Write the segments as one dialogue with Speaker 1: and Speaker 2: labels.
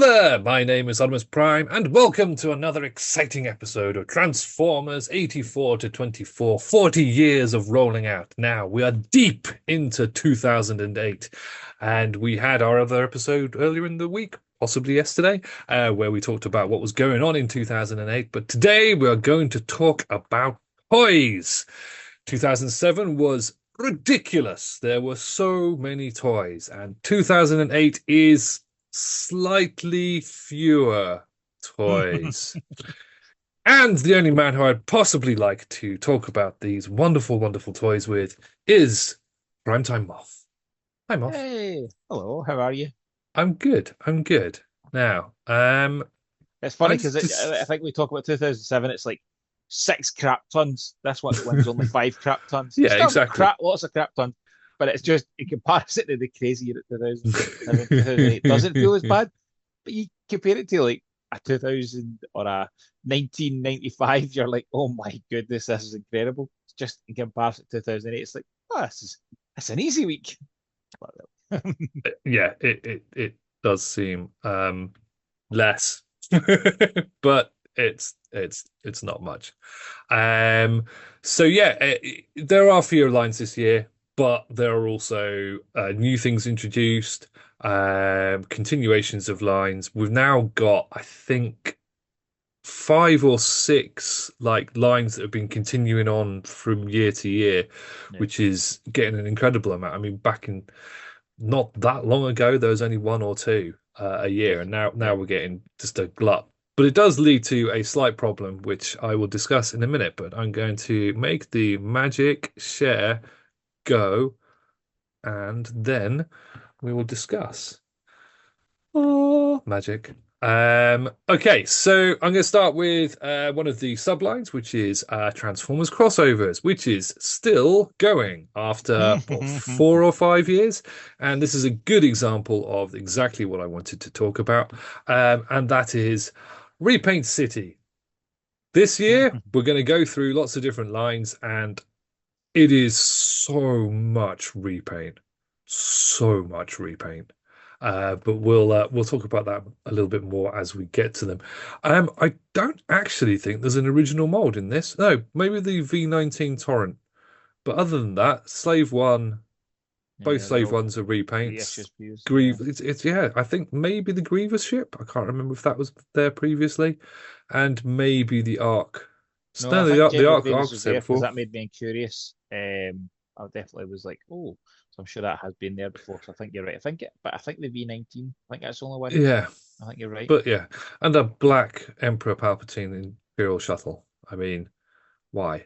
Speaker 1: there, my name is Optimus Prime, and welcome to another exciting episode of Transformers 84 to 24, 40 years of rolling out. Now, we are deep into 2008, and we had our other episode earlier in the week, possibly yesterday, where we talked about what was going on in 2008, but today we are going to talk about toys. 2007 was ridiculous. There were so many toys, and 2008 is slightly fewer toys. And the only man who I'd possibly like to talk about these wonderful, wonderful toys with is Primetime Moff. Hi, Moff.
Speaker 2: Hey, hello, how are you?
Speaker 1: I'm good. I'm good. Now,
Speaker 2: It's funny
Speaker 1: I'm
Speaker 2: because I
Speaker 1: just
Speaker 2: think we talk about 2007, it's like six crap tons. This one's only five crap tons.
Speaker 1: yeah,
Speaker 2: Still got
Speaker 1: exactly.
Speaker 2: crap, lots of crap tons, but it's just in comparison to the crazy year of 2007, 2008 doesn't feel as bad. But you compare it to like a 2000 or a 1995, you're like, oh my goodness, this is incredible. It's just in comparison to 2008, it's like, oh, that's an easy week.
Speaker 1: Yeah, it does seem less, but it's not much. Um, so yeah, there are fewer lines this year, but there are also new things introduced, continuations of lines. We've now got, I think, five or six like lines that have been continuing on from year to year,
Speaker 2: Yeah.
Speaker 1: which is getting an incredible amount. I mean, back in not that long ago, there was only one or two a
Speaker 2: Yeah.
Speaker 1: year, and now
Speaker 2: Yeah.
Speaker 1: we're getting just a glut. But it does lead to a slight problem, which I will discuss in a minute. But I'm going to make the magic share go, and then we will discuss. Oh, magic. Okay, so I'm going to start with one of the sublines, which is Transformers crossovers, which is still going after what, 4 or 5 years. And this is a good example of exactly what I wanted to talk about. And that is Repaint City. This year, we're going to go through lots of different lines, and it is so much repaint, so much repaint. But we'll talk about that a little bit more as we get to them. I don't actually think there's an original mold in this. No, maybe the V19 Torrent. But other than that, Slave One, both
Speaker 2: Yeah, they're
Speaker 1: Slave
Speaker 2: all
Speaker 1: Ones are repaints.
Speaker 2: reissues views. Yeah.
Speaker 1: Grieve, it's yeah. I think maybe the Grievous ship. I can't remember if that was there previously, and maybe the Ark.
Speaker 2: No, I
Speaker 1: No,
Speaker 2: think
Speaker 1: the
Speaker 2: General
Speaker 1: Ark
Speaker 2: Grievous
Speaker 1: was
Speaker 2: was
Speaker 1: there
Speaker 2: there because
Speaker 1: before.
Speaker 2: that made me curious. I definitely was like, oh, so I'm sure that has been there before. So I think you're right. I think the V19. I think that's the only one.
Speaker 1: Yeah,
Speaker 2: I think you're right.
Speaker 1: but yeah, and a black Emperor Palpatine Imperial shuttle. I mean, why?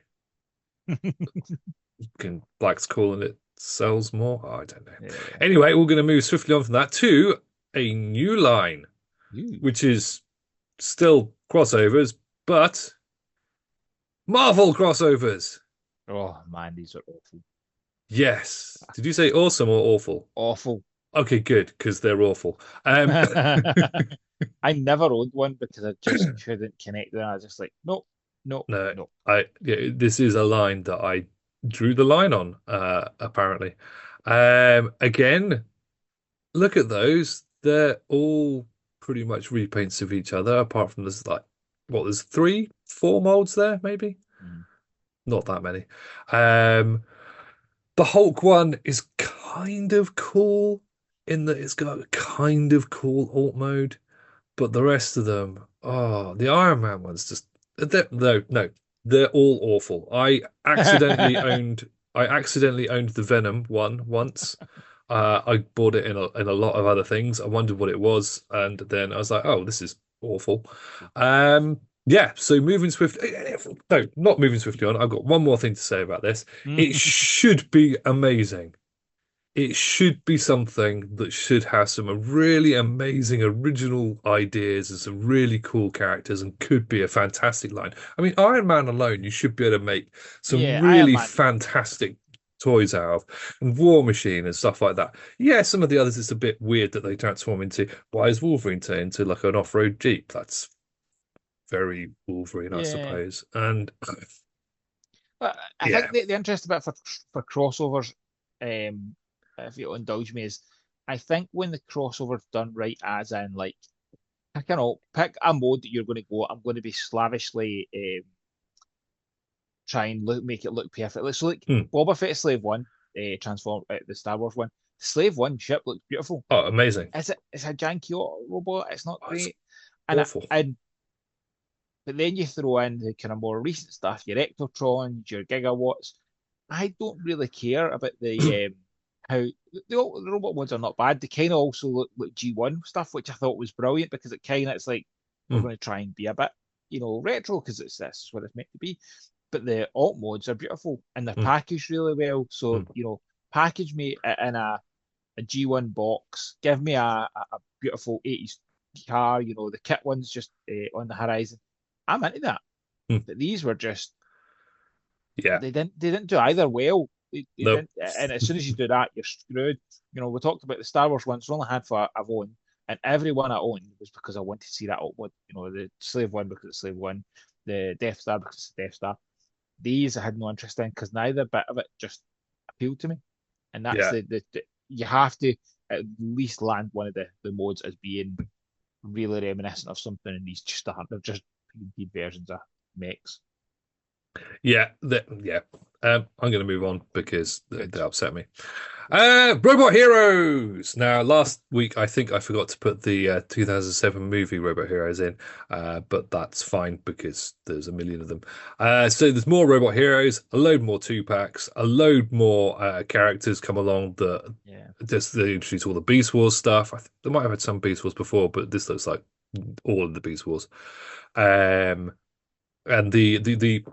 Speaker 1: Can black's cool and it sells more? Oh, I don't know.
Speaker 2: Yeah.
Speaker 1: Anyway, we're going to move swiftly on from that to a new line,
Speaker 2: Ooh.
Speaker 1: which is still crossovers, but Marvel crossovers.
Speaker 2: Oh man, these are awful.
Speaker 1: Yes. Did you say awesome or awful?
Speaker 2: Awful.
Speaker 1: Okay, good, because they're awful.
Speaker 2: I never owned one because I just couldn't connect with it. I was just like, no, no,
Speaker 1: No,
Speaker 2: no.
Speaker 1: yeah, this is a line that I drew the line on, apparently. Again, look at those. They're all pretty much repaints of each other, apart from there's like there's three, four molds there, maybe?
Speaker 2: Mm.
Speaker 1: Not that many. Um, the Hulk one is kind of cool in that it's got a kind of cool alt mode, but the rest of them, oh, the Iron Man one's just no, they're all awful. I accidentally owned the Venom one once. I bought it in a lot of other things. I wondered what it was, and then I was like, "Oh, this is awful." Yeah. So moving swiftly, no, not moving swiftly on. I've got one more thing to say about this. It should be amazing. It should be something that should have some really amazing original ideas and some really cool characters and could be a fantastic line. I mean, Iron Man alone, you should be able to make some
Speaker 2: Yeah, Iron
Speaker 1: really
Speaker 2: Man.
Speaker 1: fantastic toys out of, and War Machine and stuff like that. Yeah, some of the others it's a bit weird that they transform into. Why is Wolverine turned into like an off-road Jeep? That's very Wolverine, I
Speaker 2: Yeah.
Speaker 1: suppose. And
Speaker 2: But I
Speaker 1: yeah,
Speaker 2: think the interesting bit for crossovers, if you'll indulge me, is I think when the crossover's done right, as in like pick a mode that you're going to go. I'm going to be slavishly try and make it look perfect. So like
Speaker 1: Hmm.
Speaker 2: Boba Fett Slave One, transform the Star Wars one. Slave One ship looks beautiful.
Speaker 1: Oh, amazing.
Speaker 2: It's a janky robot. It's not
Speaker 1: Oh, it's
Speaker 2: great, and
Speaker 1: awful.
Speaker 2: but then you throw in the kind of more recent stuff, your Ectotrons, your Gigawatts. I don't really care about the how the robot ones are not bad. They kind of also look like G1 stuff, which I thought was brilliant because it's like we're
Speaker 1: Hmm.
Speaker 2: going to try and be a bit, retro because this is what it's meant to be. But the alt modes are beautiful and they're
Speaker 1: Hmm.
Speaker 2: packaged really well.
Speaker 1: Hmm.
Speaker 2: So, package me in a G1 box, give me a beautiful 80s car, the kit ones just on the horizon. I'm into that.
Speaker 1: Hmm.
Speaker 2: But these were just
Speaker 1: Yeah.
Speaker 2: they didn't do either well. They
Speaker 1: Nope.
Speaker 2: didn't, and as soon as you do that, you're screwed. We talked about the Star Wars ones. Only had for I've owned, and every one I owned was because I wanted to see that one. The Slave One because it's Slave One, the Death Star because it's Death Star. These I had no interest in because neither bit of it just appealed to me. And that's
Speaker 1: Yeah.
Speaker 2: the you have to at least land one of the modes as being really reminiscent of something, and these just aren't. They're just painted versions of mechs.
Speaker 1: Yeah. Yeah. I'm going to move on because
Speaker 2: Good.
Speaker 1: they upset me. Robot Heroes. Now, last week I think I forgot to put the 2007 movie Robot Heroes in, but that's fine because there's a million of them. So there's more Robot Heroes, a load more two packs, a load more characters come along that
Speaker 2: Yeah.
Speaker 1: just they introduce all the Beast Wars stuff. They might have had some Beast Wars before, but this looks like all of the Beast Wars. Um, and the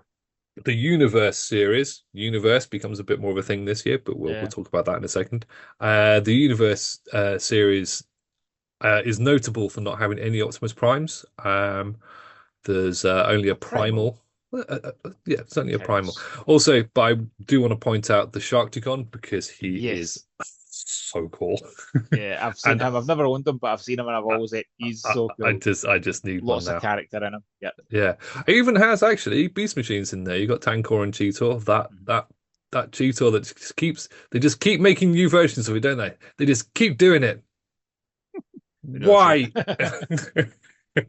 Speaker 1: Universe series, Universe becomes a bit more of a thing this year, but we'll
Speaker 2: Yeah.
Speaker 1: talk about that in a second. The Universe series is notable for not having any Optimus Primes. There's only a
Speaker 2: Primal.
Speaker 1: Primal. Yeah, it's only a Primal.
Speaker 2: Counts.
Speaker 1: Also, but I do want to point out the Sharkticon because he is
Speaker 2: Yes.
Speaker 1: so cool,
Speaker 2: Yeah, I've seen
Speaker 1: and
Speaker 2: him. I've never owned him, but I've seen him and I've
Speaker 1: I,
Speaker 2: always said he's so cool.
Speaker 1: I just need one
Speaker 2: Lots of
Speaker 1: now.
Speaker 2: character in him. Yeah.
Speaker 1: Yeah, it even has actually beast machines in there. You got Tankor and Cheetor.
Speaker 2: Mhm.
Speaker 1: That Cheetor that just keeps they just keep making new versions of it, don't they? They just keep doing it.
Speaker 2: Not sure.
Speaker 1: Why?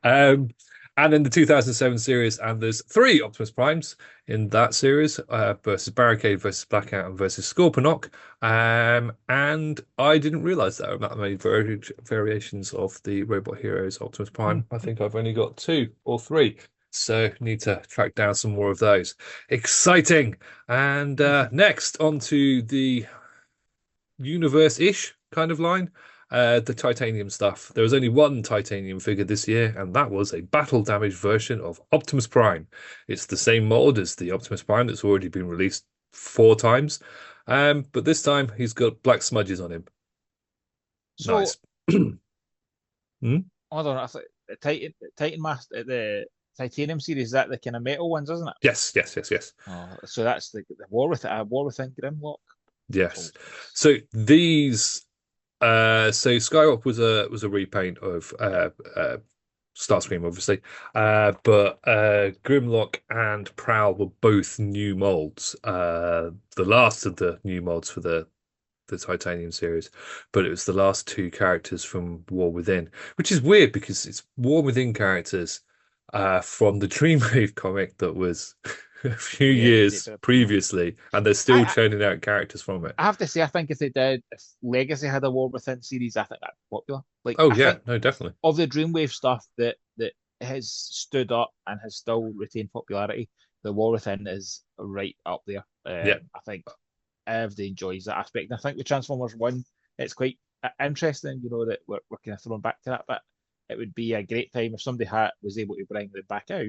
Speaker 1: Um, and then the 2007 series, and there's three Optimus Primes in that series versus Barricade versus Blackout and versus Scorponok. And I didn't realize there were that many variations of the Robot Heroes Optimus Prime. I think I've only got two or three. So need to track down some more of those. Exciting. And next onto the universe-ish kind of line. The titanium stuff. There was only one titanium figure this year, and that was a battle damaged version of Optimus Prime. It's the same mold as the Optimus Prime that's already been released four times, but this time he's got black smudges on him.
Speaker 2: So
Speaker 1: Nice. Hmm?
Speaker 2: I don't know. I thought the Titan Master, the Titanium series, is that the kind of metal ones, isn't it?
Speaker 1: Yes, yes, yes, yes,
Speaker 2: So that's the War Within Grimlock.
Speaker 1: yes.
Speaker 2: Oh, yes.
Speaker 1: So these so Skywalk was a repaint of Starscream, obviously, but Grimlock and Prowl were both new molds. The last of the new molds for the Titanium series, but it was the last two characters from War Within, which is weird because it's War Within characters from the Dreamwave comic that was a few
Speaker 2: Yeah,
Speaker 1: years previously, and they're still
Speaker 2: I
Speaker 1: churning out characters from it.
Speaker 2: I have to say, I think if Legacy had a War Within series, I think that'd be popular. Like,
Speaker 1: Oh
Speaker 2: I
Speaker 1: yeah,
Speaker 2: think
Speaker 1: no, definitely.
Speaker 2: of the Dreamwave stuff that has stood up and has still retained popularity, the War Within is right up there.
Speaker 1: Yeah.
Speaker 2: I think everybody enjoys that aspect. And I think the Transformers one, it's quite interesting, that we're kind of thrown back to that. But it would be a great time if somebody was able to bring them back out.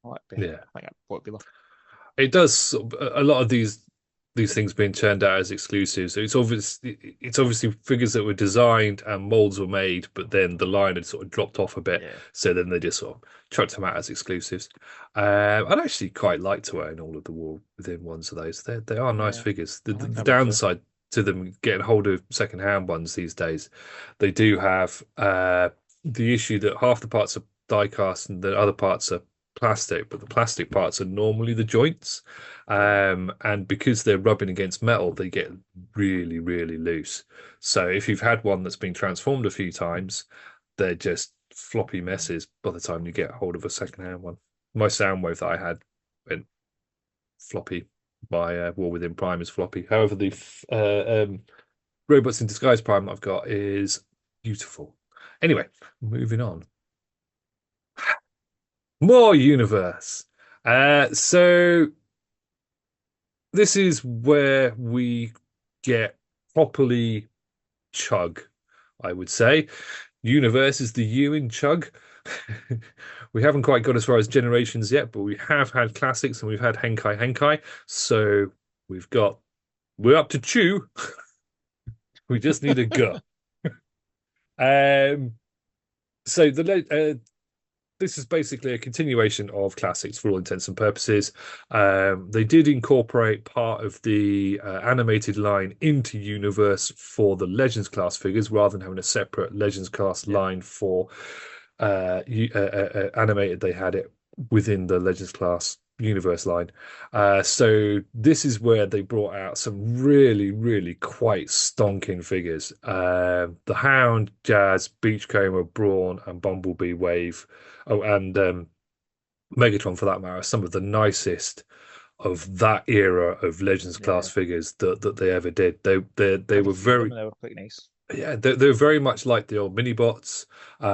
Speaker 2: Well,
Speaker 1: Yeah.
Speaker 2: I think that'd be popular.
Speaker 1: It does a lot of these things being turned out as exclusives. It's obviously figures that were designed and molds were made, but then the line had sort of dropped off a bit.
Speaker 2: Yeah,
Speaker 1: So then they just sort of chucked them out as exclusives. I'd actually quite like to own all of the War Within ones of those. They are nice
Speaker 2: yeah,
Speaker 1: figures. The,
Speaker 2: I
Speaker 1: the,
Speaker 2: think
Speaker 1: the
Speaker 2: I would too.
Speaker 1: downside to them getting hold of second-hand ones these days, they do have the issue that half the parts are die cast and the other parts are plastic, but the plastic parts are normally the joints.
Speaker 2: Yeah,
Speaker 1: And because they're rubbing against metal, they get really, really loose. So if you've had one that's been transformed a few times, they're just floppy messes by the time you get hold of a second-hand one. My Soundwave that I had went floppy. My War Within Prime is floppy. However, the Robots in Disguise Prime that I've got is beautiful. Anyway, moving on. More universe. So this is where we get properly chug, I would say. Universe is the U in chug. We haven't quite got as far as generations yet, but we have had classics and we've had Henkai Henkai. So we've got we're up to chew. We just need a go. Um, so this is basically a continuation of classics for all intents and purposes. They did incorporate part of the animated line into Universe for the Legends class figures rather than having a separate Legends class
Speaker 2: Yeah.
Speaker 1: line for animated. They had it within the Legends class Universe line. So this is where they brought out some really, really quite stonking figures. The Hound, Jazz, Beachcomber, Brawn, and Bumblebee Wave. Oh, and Megatron for that matter, are some of the nicest of that era of Legends class
Speaker 2: Yeah.
Speaker 1: figures that they ever did. They
Speaker 2: Had a
Speaker 1: were
Speaker 2: few of them
Speaker 1: very
Speaker 2: and they were quite nice.
Speaker 1: yeah, they're very much like the old mini-bots,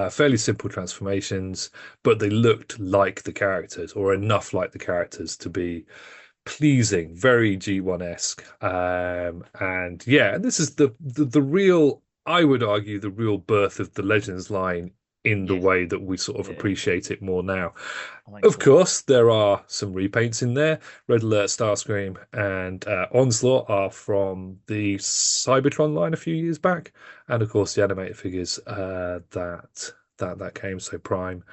Speaker 1: fairly simple transformations, but they looked like the characters or enough like the characters to be pleasing, very G1-esque. And yeah, this is the real, I would argue, the real birth of the Legends line in the
Speaker 2: Yeah.
Speaker 1: way that we sort of
Speaker 2: Yeah.
Speaker 1: appreciate it more now.
Speaker 2: I think
Speaker 1: Of
Speaker 2: so.
Speaker 1: course, there are some repaints in there. Red Alert, Starscream, and Onslaught are from the Cybertron line a few years back, and of course the animated figures that came. So Prime,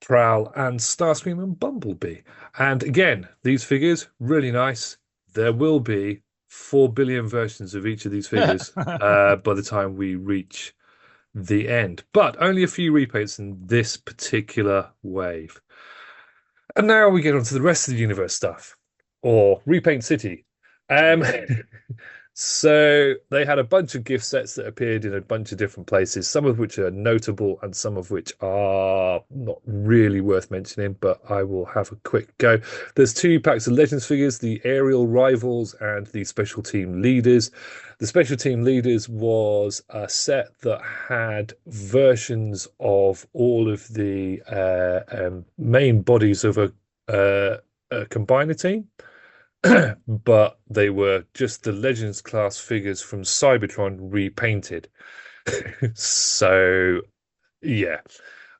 Speaker 1: Prowl, and Starscream and Bumblebee. And again, these figures really nice. There will be 4 billion versions of each of these figures by the time we reach the end, but only a few repaints in this particular wave. And now we get on to the rest of the universe stuff, or Repaint City. Um,
Speaker 2: Yeah.
Speaker 1: so they had a bunch of gift sets that appeared in a bunch of different places, some of which are notable and some of which are not really worth mentioning, but I will have a quick go. There's 2 packs of Legends figures, the Aerial Rivals and the Special Team Leaders. The Special Team Leaders was a set that had versions of all of the main bodies of a combiner team. But they were just the Legends class figures from Cybertron repainted. So yeah,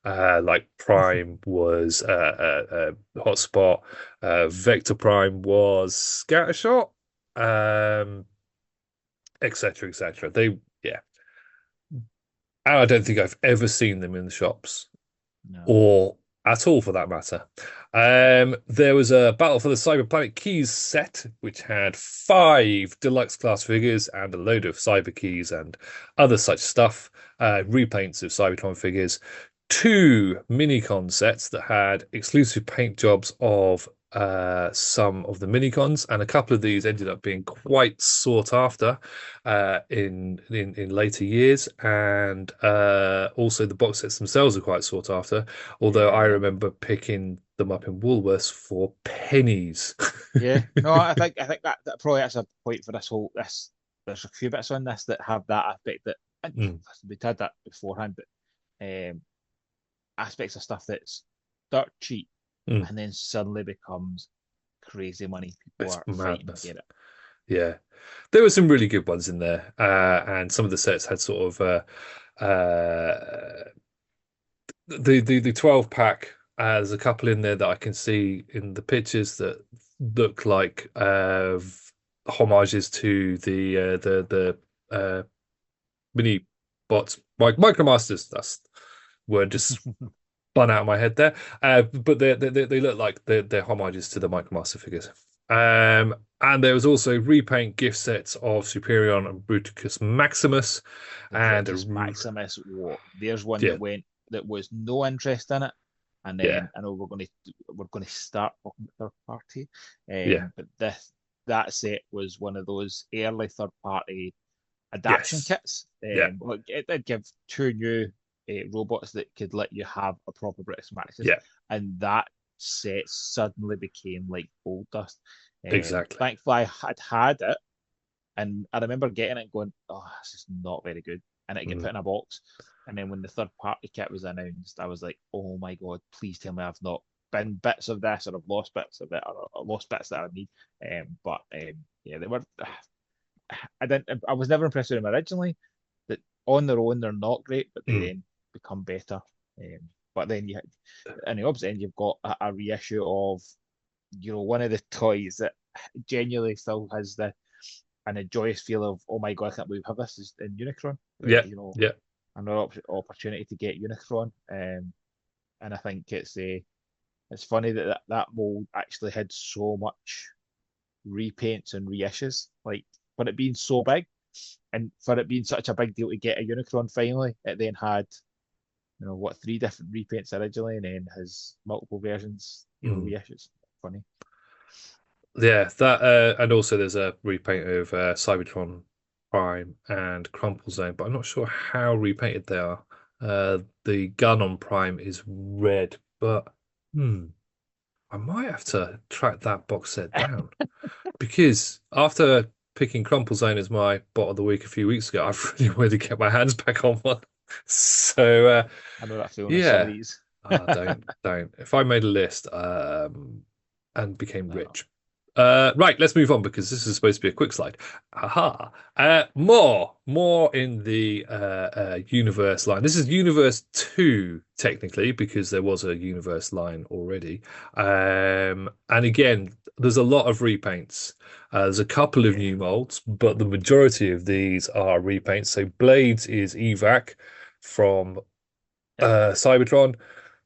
Speaker 1: like Prime was Hotspot, Vector Prime was Scattershot, um, etc. etc. They yeah, and I don't think I've ever seen them in the shops
Speaker 2: No.
Speaker 1: or at all for that matter. There was a Battle for the Cyber Planet Keys set, which had 5 deluxe class figures and a load of cyber keys and other such stuff, repaints of Cybertron figures, 2 minicon sets that had exclusive paint jobs of some of the minicons, and a couple of these ended up being quite sought after in later years, and also the box sets themselves are quite sought after. Although I
Speaker 2: Yeah.
Speaker 1: remember picking them up in Woolworths for pennies.
Speaker 2: Yeah. No, I think that probably that's a point for this. There's a few bits on this that have that aspect that and
Speaker 1: Mm,
Speaker 2: we'd had that beforehand, but aspects of stuff that's dirt cheap
Speaker 1: mm.
Speaker 2: and then suddenly becomes crazy money. People
Speaker 1: It's
Speaker 2: are fighting to
Speaker 1: madness.
Speaker 2: get it.
Speaker 1: Yeah, there were some really good ones in there, and some of the sets had sort of the 12 pack. There's a couple in there that I can see in the pictures that look like homages to the mini bots, like Micromasters. That's word just spun out of my head there. But they look like they're homages to the Micromaster figures. And there was also repaint gift sets of Superion and Bruticus Maximus,
Speaker 2: The
Speaker 1: and
Speaker 2: Brutus Maximus, what? There's one
Speaker 1: yeah,
Speaker 2: that was no interest in it, and
Speaker 1: yeah,
Speaker 2: then I know we're going to start talking about third party,
Speaker 1: yeah,
Speaker 2: but this that set was one of those early third party adaptation
Speaker 1: yes,
Speaker 2: kits.
Speaker 1: yeah,
Speaker 2: Look, it did give 2 new robots that could let you have a proper British matches,
Speaker 1: Yeah,
Speaker 2: and that set suddenly became like gold dust.
Speaker 1: exactly.
Speaker 2: Thankfully, I had it, and I remember getting it and going, "Oh, this is not very good," and it get
Speaker 1: Mm.
Speaker 2: put in a box. And then when the third party kit was announced, I was like, "Oh my god, please tell me I've not been bits of this, or I've lost bits of it, or lost bits that I need." Yeah, they were. I didn't. I was never impressed with them originally. That on their own they're not great, but they
Speaker 1: Mm.
Speaker 2: then become better. But then in the opposite end, you've got a reissue of one of the toys that genuinely still has the and a joyous feel of, oh my god, I can't believe how this is in Unicron.
Speaker 1: Yeah, yeah.
Speaker 2: Another opportunity to get Unicron. And I think it's funny that that mold actually had so much repaints and reissues. Like for it being so big, and for it being such a big deal to get a Unicron finally, it then had what, three different repaints originally, and then has multiple versions,
Speaker 1: Mm.
Speaker 2: reissues. Funny.
Speaker 1: Yeah, that and also there's a repaint of Cybertron Prime and Crumple Zone, but I'm not sure how repainted they are. The gun on Prime is red, but hmm, I might have to track that box set down because after picking Crumple Zone as my bot of the week a few weeks ago, I've really wanted to get my hands back on one. So
Speaker 2: I know that feeling of some of
Speaker 1: yeah,
Speaker 2: these.
Speaker 1: don't. If I made a list, and became
Speaker 2: No.
Speaker 1: rich. Right, let's move on because this is supposed to be a quick slide. Aha. More in the universe line. This is universe 2, technically, because there was a universe line already. And again, there's a lot of repaints. There's a couple of
Speaker 2: Yeah.
Speaker 1: new molds, but the majority of these are repaints. So Blades is evac from
Speaker 2: Yep.
Speaker 1: Cybertron,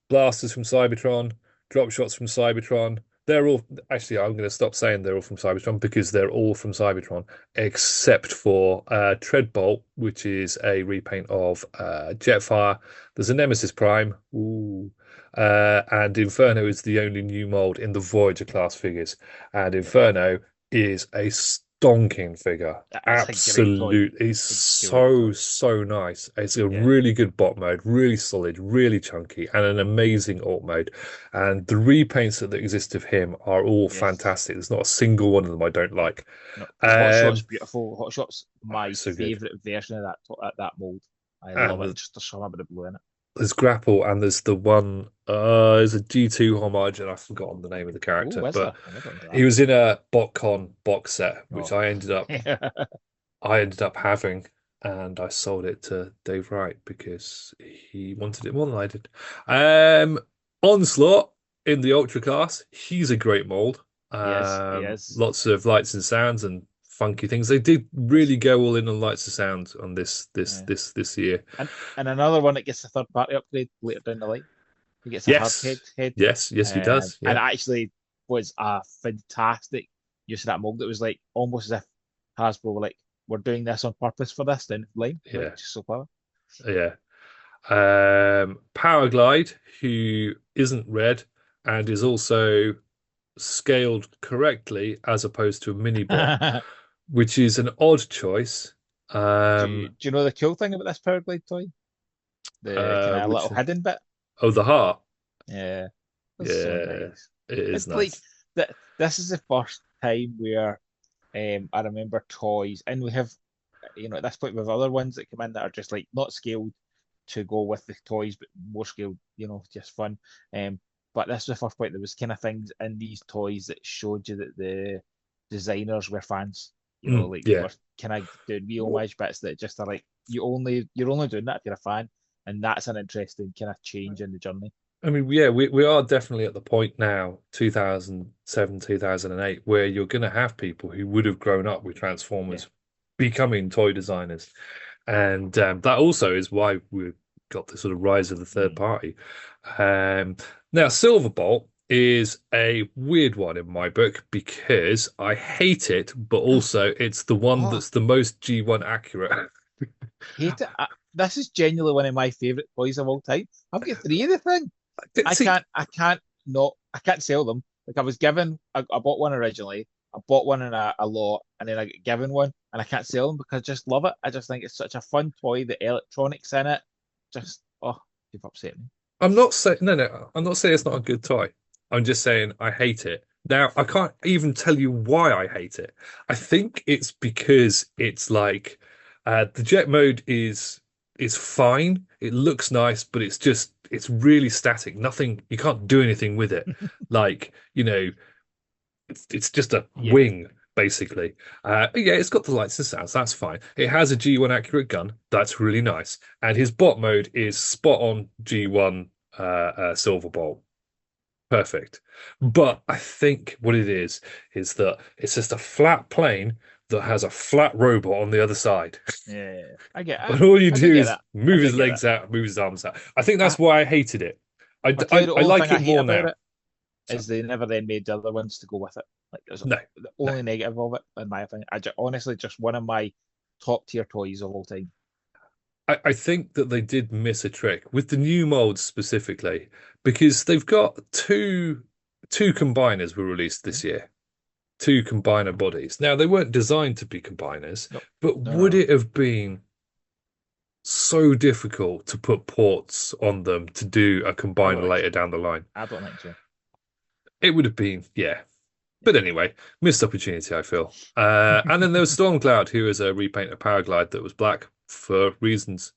Speaker 1: blasters from Cybertron, drop shots from Cybertron. They're all actually. I'm going to stop saying they're all from Cybertron because they're all from Cybertron, except for Treadbolt, which is a repaint of Jetfire. There's a Nemesis Prime, ooh, and Inferno is the only new mold in the Voyager class figures, and
Speaker 2: Yep.
Speaker 1: Inferno is a stonking figure.
Speaker 2: It's a great toy.
Speaker 1: Absolute, it's
Speaker 2: A great
Speaker 1: so
Speaker 2: toy.
Speaker 1: so nice. It's a
Speaker 2: Yeah.
Speaker 1: really good bot mode, really solid, really chunky, and an amazing alt mode. And the repaints that exist of him are all
Speaker 2: Yes.
Speaker 1: fantastic. There's not a single one of them I don't
Speaker 2: No.
Speaker 1: like.
Speaker 2: No. And Hot Shot's
Speaker 1: Um,
Speaker 2: beautiful. Hot Shot's
Speaker 1: oh,
Speaker 2: my
Speaker 1: so good.
Speaker 2: favorite version of that mold. I love
Speaker 1: And
Speaker 2: it. Just there's something about the blue in it.
Speaker 1: there's Grapple, and there's the one. There's a G2 homage, and I've forgotten the name of the
Speaker 2: Oh,
Speaker 1: character,
Speaker 2: is
Speaker 1: but
Speaker 2: there? I never into
Speaker 1: he
Speaker 2: that.
Speaker 1: was in a BotCon box set, which
Speaker 2: Oh.
Speaker 1: I ended up having, and I sold it to Dave Wright because he wanted it more than I did. Um, Onslaught in the Ultra class, he's a great mold.
Speaker 2: He is. He is.
Speaker 1: Lots of lights and sounds and funky things. They did really
Speaker 2: Yes.
Speaker 1: go all in on lights and sounds on
Speaker 2: Yeah.
Speaker 1: this year.
Speaker 2: And another one that gets a third party upgrade later down the line. He gets a hard
Speaker 1: Yes,
Speaker 2: head.
Speaker 1: yes, he does.
Speaker 2: And
Speaker 1: Yeah,
Speaker 2: actually was a fantastic use of that mold. It was like almost as if Hasbro were like, we're doing this on purpose for this down the line. Like,
Speaker 1: yeah,
Speaker 2: just so clever.
Speaker 1: yeah. Powerglide, who isn't red and is also scaled correctly as opposed to a mini bot, which is an odd choice.
Speaker 2: Do you know the cool thing about this Powerglide toy? The kind of
Speaker 1: Which
Speaker 2: little hidden bit.
Speaker 1: oh, the heart.
Speaker 2: Yeah, that's so
Speaker 1: Yeah,
Speaker 2: nice.
Speaker 1: it is
Speaker 2: It's like
Speaker 1: nice.
Speaker 2: that. This is the first time where I remember toys, and we have, at this point we have other ones that come in that are just like not scaled to go with the toys, but more scaled, just fun. But this was the first point there was kind of things in these toys that showed you that the designers were fans. Like they
Speaker 1: Yeah.
Speaker 2: were kind of doing real homage bits that just are like you're only doing that if you're a fan, and that's an interesting kind of change in the journey.
Speaker 1: I mean, yeah, we are definitely at the point now, 2007, 2008, where you're going to have people who would have grown up with
Speaker 2: Yeah.
Speaker 1: Transformers becoming toy designers. And that also is why we've got the sort of rise of the third
Speaker 2: Mm.
Speaker 1: party. Um, Now, Silverbolt is a weird one in my book because I hate it, but also it's the one
Speaker 2: Oh,
Speaker 1: that's the most G1 accurate.
Speaker 2: hate it. This is genuinely one of my favorite toys of all time. I've got three of the thing.
Speaker 1: See,
Speaker 2: I can't sell them. Like I was given, I bought one originally. I bought one in a lot, and then I got given one, and I can't sell them because I just love it. I just think it's such a fun toy. The electronics in it, just You've upset me.
Speaker 1: I'm not saying no. I'm not saying it's not a good toy. I'm just saying I hate it. Now I can't even tell you why I hate it. I think it's because it's like the jet mode is fine. It looks nice, but it's really static. Nothing you can't do anything with it. Like, it's just a
Speaker 2: Yeah.
Speaker 1: wing, basically. Yeah, it's got the lights and sounds. That's fine. It has a G1 accurate gun. That's really nice. And his bot mode is spot on G1 Silver Bolt. Perfect. But I think what it is that it's just a flat plane that has a flat robot on the other side.
Speaker 2: Yeah. I get
Speaker 1: And all you
Speaker 2: I do
Speaker 1: do
Speaker 2: get
Speaker 1: is
Speaker 2: that. I
Speaker 1: move
Speaker 2: do
Speaker 1: his
Speaker 2: get that.
Speaker 1: legs out, move his arms out. I think
Speaker 2: I
Speaker 1: that's why I hated it. I,
Speaker 2: I tell you
Speaker 1: I,
Speaker 2: the
Speaker 1: I
Speaker 2: only thing
Speaker 1: like
Speaker 2: I
Speaker 1: it
Speaker 2: hate
Speaker 1: more
Speaker 2: about
Speaker 1: now.
Speaker 2: it
Speaker 1: So,
Speaker 2: is they never then made the other ones to go with it. Like there's
Speaker 1: no,
Speaker 2: the
Speaker 1: no.
Speaker 2: only negative of it, in my opinion. Honestly just one of my top tier toys of all time.
Speaker 1: I think that they did miss a trick with the new molds specifically because they've got two combiners were released
Speaker 2: Hmm?
Speaker 1: this year. Two combiner bodies. Now they weren't designed to be combiners,
Speaker 2: No,
Speaker 1: but
Speaker 2: no, no,
Speaker 1: would
Speaker 2: no.
Speaker 1: it have been so difficult to put ports on them to do a
Speaker 2: I don't
Speaker 1: combiner
Speaker 2: think
Speaker 1: later
Speaker 2: so.
Speaker 1: down the line?
Speaker 2: I don't think so.
Speaker 1: It would have been, yeah.
Speaker 2: Yeah.
Speaker 1: But anyway, missed opportunity, I feel. And then there was Stormcloud, who was a repaint of Powerglide that was black for reasons.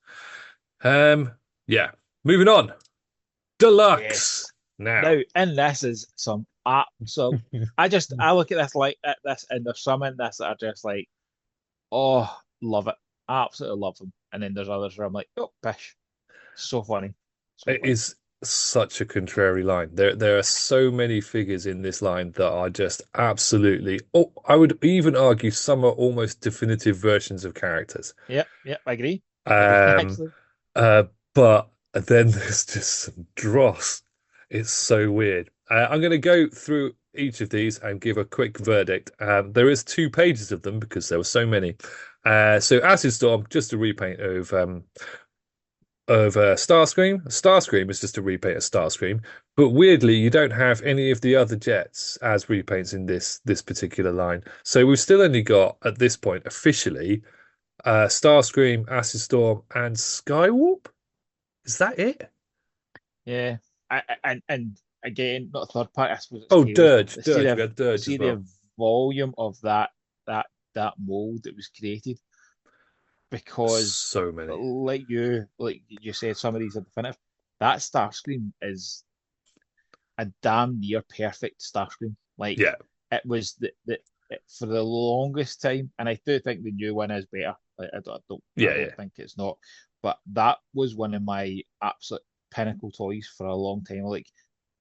Speaker 1: Yeah. Moving on.
Speaker 2: Yes.
Speaker 1: Deluxe.
Speaker 2: Now,
Speaker 1: Now.
Speaker 2: and this is some absolute. I look at this like at this, and there's some in this that are just like, oh, love it, absolutely love them. And then there's others where I'm like, oh, pish, so funny, so
Speaker 1: It
Speaker 2: funny.
Speaker 1: is such a contrary line. There are so many figures in this line that are just absolutely. Oh, I would even argue some are almost definitive versions of characters.
Speaker 2: Yep, yep, I agree. I agree,
Speaker 1: Um,
Speaker 2: actually.
Speaker 1: but then there's just some dross. It's so weird. I'm going to go through each of these and give a quick verdict. There is 2 pages of them because there were so many. So Acid Storm, just a repaint of Starscream. Starscream is just a repaint of Starscream, but weirdly, you don't have any of the other jets as repaints in this particular line. So we've still only got at this point officially Starscream, Acid Storm, and Skywarp. Is that it?
Speaker 2: Yeah, and again, not a third party. I suppose it's
Speaker 1: Oh,
Speaker 2: Tails.
Speaker 1: Dirge, Dirge. We had
Speaker 2: The
Speaker 1: Dirge as
Speaker 2: sheer
Speaker 1: well.
Speaker 2: volume of that that mold that was created because,
Speaker 1: So many.
Speaker 2: like you said, some of these are definitive. That Starscream is a damn near perfect Starscream. Like
Speaker 1: Yeah,
Speaker 2: it was for the longest time, and I do think the new one is better. Like, I
Speaker 1: yeah,
Speaker 2: don't
Speaker 1: yeah.
Speaker 2: think it's not, but that was one of my absolute pinnacle toys for a long time. Like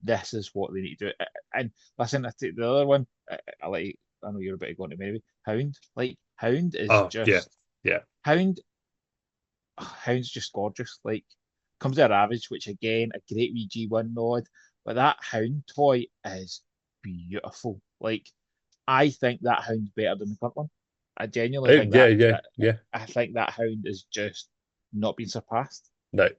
Speaker 2: this is what they need to do. And listen, I take the other one. I like. I know you're about to go into maybe Hound. Like Hound is
Speaker 1: Oh, yeah,
Speaker 2: just
Speaker 1: yeah.
Speaker 2: Hound. Hound's just gorgeous. Like comes to a Ravage, which again a great wee G1 nod, but that Hound toy is beautiful. Like I think that Hound's better than the current one. I genuinely think
Speaker 1: Yeah,
Speaker 2: that
Speaker 1: yeah,
Speaker 2: that
Speaker 1: yeah.
Speaker 2: I think that Hound is just not been surpassed.
Speaker 1: No,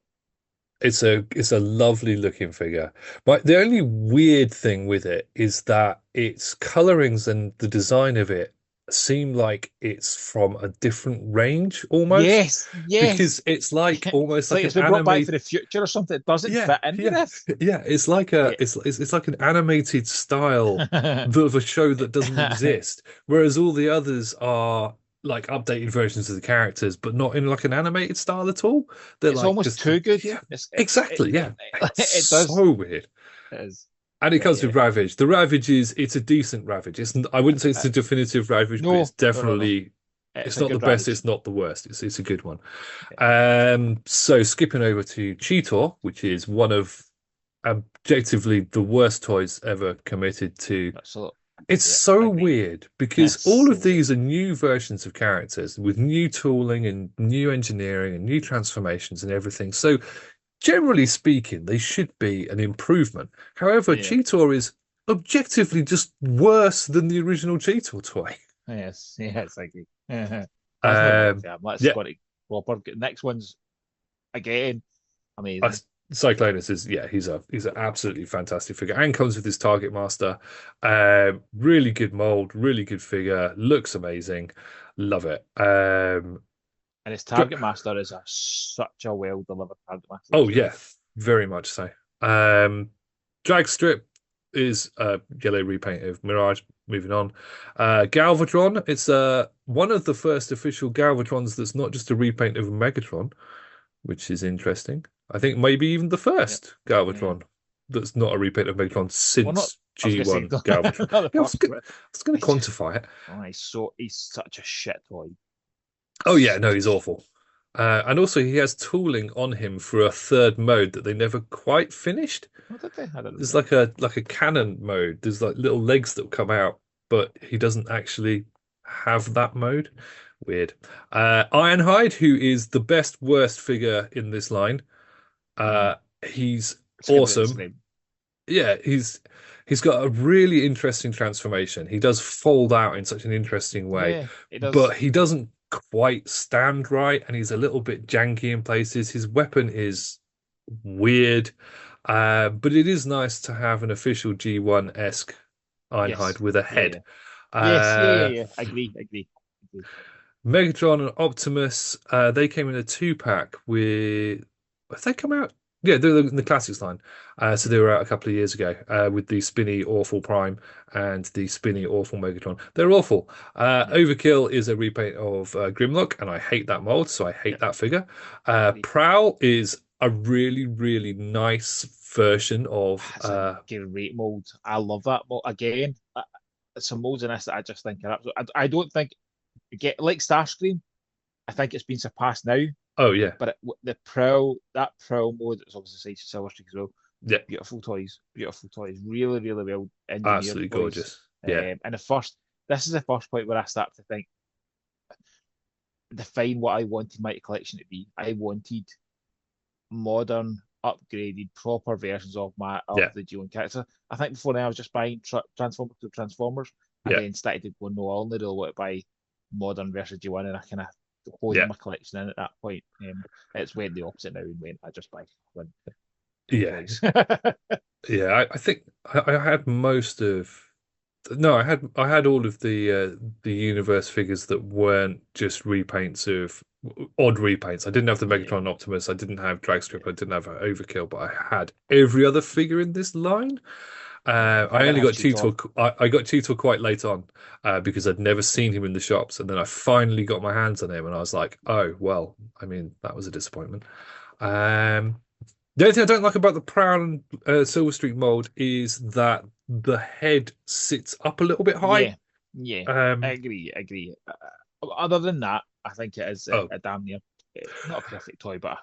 Speaker 1: it's a lovely looking figure. But the only weird thing with it is that its colorings and the design of it seem like it's from a different range almost
Speaker 2: Yes, yes.
Speaker 1: because it's like almost
Speaker 2: It's
Speaker 1: like
Speaker 2: like
Speaker 1: an
Speaker 2: it's been brought back
Speaker 1: anime.
Speaker 2: for the future or something. It doesn't
Speaker 1: Yeah,
Speaker 2: fit into
Speaker 1: yeah,
Speaker 2: this.
Speaker 1: yeah. It's like
Speaker 2: Yeah.
Speaker 1: it's like an animated style of a show that doesn't exist, whereas all the others are like updated versions of the characters, but not in like an animated style at all. They're
Speaker 2: It's
Speaker 1: like
Speaker 2: almost
Speaker 1: just
Speaker 2: too good.
Speaker 1: yeah, exactly, yeah. It's
Speaker 2: It does.
Speaker 1: so weird.
Speaker 2: It is.
Speaker 1: And it
Speaker 2: Yeah,
Speaker 1: comes
Speaker 2: yeah.
Speaker 1: with Ravage. The Ravage is it's a decent Ravage. I wouldn't say it's
Speaker 2: Uh,
Speaker 1: a definitive Ravage, but it's
Speaker 2: no, no, no, no.
Speaker 1: definitely
Speaker 2: It's
Speaker 1: it's
Speaker 2: a
Speaker 1: not the
Speaker 2: good
Speaker 1: best,
Speaker 2: Ravage.
Speaker 1: it's not the worst. It's a good one.
Speaker 2: Yeah,
Speaker 1: So skipping over to Cheetor, which is one of objectively the worst toys ever committed to.
Speaker 2: absolutely.
Speaker 1: It's
Speaker 2: Yeah,
Speaker 1: so
Speaker 2: agreed.
Speaker 1: weird because
Speaker 2: It's
Speaker 1: all
Speaker 2: so
Speaker 1: of
Speaker 2: weird.
Speaker 1: these are new versions of characters with new tooling and new engineering and new transformations and everything. So generally speaking, they should be an improvement. However,
Speaker 2: Yeah.
Speaker 1: Cheetor is objectively just worse than the original Cheetor toy.
Speaker 2: Yes. Yes, I agree. That's no debate.
Speaker 1: Um,
Speaker 2: Yeah, let's
Speaker 1: yeah,
Speaker 2: go to proper. Next one's again
Speaker 1: I,
Speaker 2: amazing.
Speaker 1: Cyclonus is yeah, he's an absolutely fantastic figure and comes with his Target Master. Really good mold, really good figure, looks amazing, love it.
Speaker 2: And his Target Master is such a well delivered Target Master
Speaker 1: Oh
Speaker 2: as well.
Speaker 1: yeah, very much so. Um, Drag Strip is a yellow repaint of Mirage. Moving on. Galvatron, it's one of the first official Galvatrons that's not just a repaint of Megatron, which is interesting. I think maybe even the
Speaker 2: Yep.
Speaker 1: first
Speaker 2: Yeah.
Speaker 1: Galvatron that's not a repaint of Megatron
Speaker 2: Well, not.
Speaker 1: since
Speaker 2: I was gonna say
Speaker 1: G1 Galvatron.
Speaker 2: not the
Speaker 1: Yeah,
Speaker 2: first,
Speaker 1: I
Speaker 2: but
Speaker 1: was gonna
Speaker 2: he's just.
Speaker 1: quantify it.
Speaker 2: Oh, he's such a shit toy.
Speaker 1: Oh yeah, no,
Speaker 2: Such a
Speaker 1: he's
Speaker 2: shit.
Speaker 1: awful. And also he has tooling on him for a third mode that they never quite finished.
Speaker 2: What did they? I don't
Speaker 1: There's
Speaker 2: remember.
Speaker 1: like a cannon mode. There's like little legs that come out, but he doesn't actually have that mode. Weird. Ironhide, who is the best worst figure in this line.
Speaker 2: Mm.
Speaker 1: He's
Speaker 2: It's a good way to
Speaker 1: awesome.
Speaker 2: describe.
Speaker 1: Yeah, he's got a really interesting transformation. He does fold out in such an interesting way,
Speaker 2: Yeah, it
Speaker 1: but
Speaker 2: does.
Speaker 1: he doesn't quite stand right, and he's a little bit janky in places. His weapon is weird, but it is nice to have an official G1-esque Ironhide
Speaker 2: Yes.
Speaker 1: with a
Speaker 2: Yeah,
Speaker 1: head.
Speaker 2: yeah. Yes, yeah, yeah,
Speaker 1: Uh,
Speaker 2: yeah. Agree, agree, agree.
Speaker 1: Megatron and Optimus, they came in a two-pack with. Have they come out? Yeah, they're in the classics line. So they were out a couple of years ago with the spinny awful Prime and the spinny awful Megatron. They're awful.
Speaker 2: Yeah,
Speaker 1: Overkill is a repaint of Grimlock, and I hate that mold, so I hate
Speaker 2: yeah,
Speaker 1: that figure.
Speaker 2: agree.
Speaker 1: Prowl is a really, really nice version of.
Speaker 2: It's a great mold. I love that mold. Again, some molds in this that I just think are absolute. I don't think get like Starscream. I think it's been surpassed now.
Speaker 1: Oh yeah,
Speaker 2: But the Prowl, that Prowl mode, it's obviously Silver Streak as well.
Speaker 1: yeah,
Speaker 2: Beautiful toys, really, really well engineered
Speaker 1: absolutely
Speaker 2: toys.
Speaker 1: gorgeous. Yeah,
Speaker 2: And this is the first point where I start to think, define what I wanted my collection to be. I wanted modern, upgraded, proper versions of
Speaker 1: yeah,
Speaker 2: the G1 character. I think before now I was just buying Transformers to Transformers, and
Speaker 1: yeah,
Speaker 2: then started to go, no, I only really want to buy modern versus G1, and I kind of honed
Speaker 1: yeah,
Speaker 2: my collection in at that point. It's went the opposite now and went, I just buy one
Speaker 1: yeah.
Speaker 2: toys.
Speaker 1: Yeah, I think I had most of no, I had all of the universe figures that weren't just repaints of odd repaints. I didn't have the
Speaker 2: Yeah,
Speaker 1: Megatron Optimus, I didn't have Dragstrip,
Speaker 2: yeah,
Speaker 1: I didn't have Overkill, but I had every other figure in this line.
Speaker 2: yeah. I
Speaker 1: I
Speaker 2: didn't
Speaker 1: only
Speaker 2: have
Speaker 1: got
Speaker 2: Cheetor.
Speaker 1: Cheetor. I got Cheetor quite late on because I'd never seen him in the shops, and then I finally got my hands on him, and I was like, oh well. I mean, that was a disappointment. Um, the only thing I don't like about the Proud and Silver Streak mold is that the head sits up a little bit high.
Speaker 2: Yeah, yeah. I
Speaker 1: Um,
Speaker 2: agree, I agree. Other than that, I think it is
Speaker 1: oh,
Speaker 2: a damn near, not a perfect toy, but a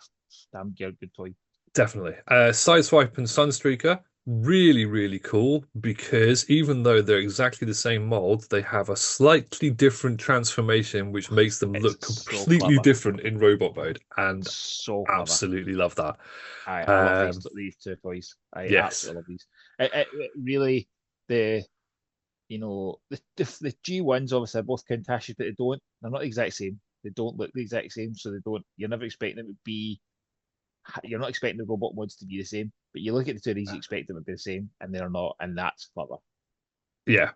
Speaker 2: damn near good toy.
Speaker 1: definitely. Sideswipe and Sunstreaker, really, really cool because even though they're exactly the same mold, they have a slightly different transformation, which makes them
Speaker 2: It's
Speaker 1: look
Speaker 2: so
Speaker 1: completely
Speaker 2: clever,
Speaker 1: different in robot mode, and
Speaker 2: so clever.
Speaker 1: absolutely love that.
Speaker 2: I love
Speaker 1: Um,
Speaker 2: these two toys. I
Speaker 1: yes,
Speaker 2: absolutely love these. It really the the G1s obviously are both Countach's, but they're not the exact same. They don't look the exact same, so they don't. You're never expecting them to be. You're not expecting the robot mods to be the same, but you look at the two of these, you expect them to be the same, and they're not, and that's clever.
Speaker 1: yeah.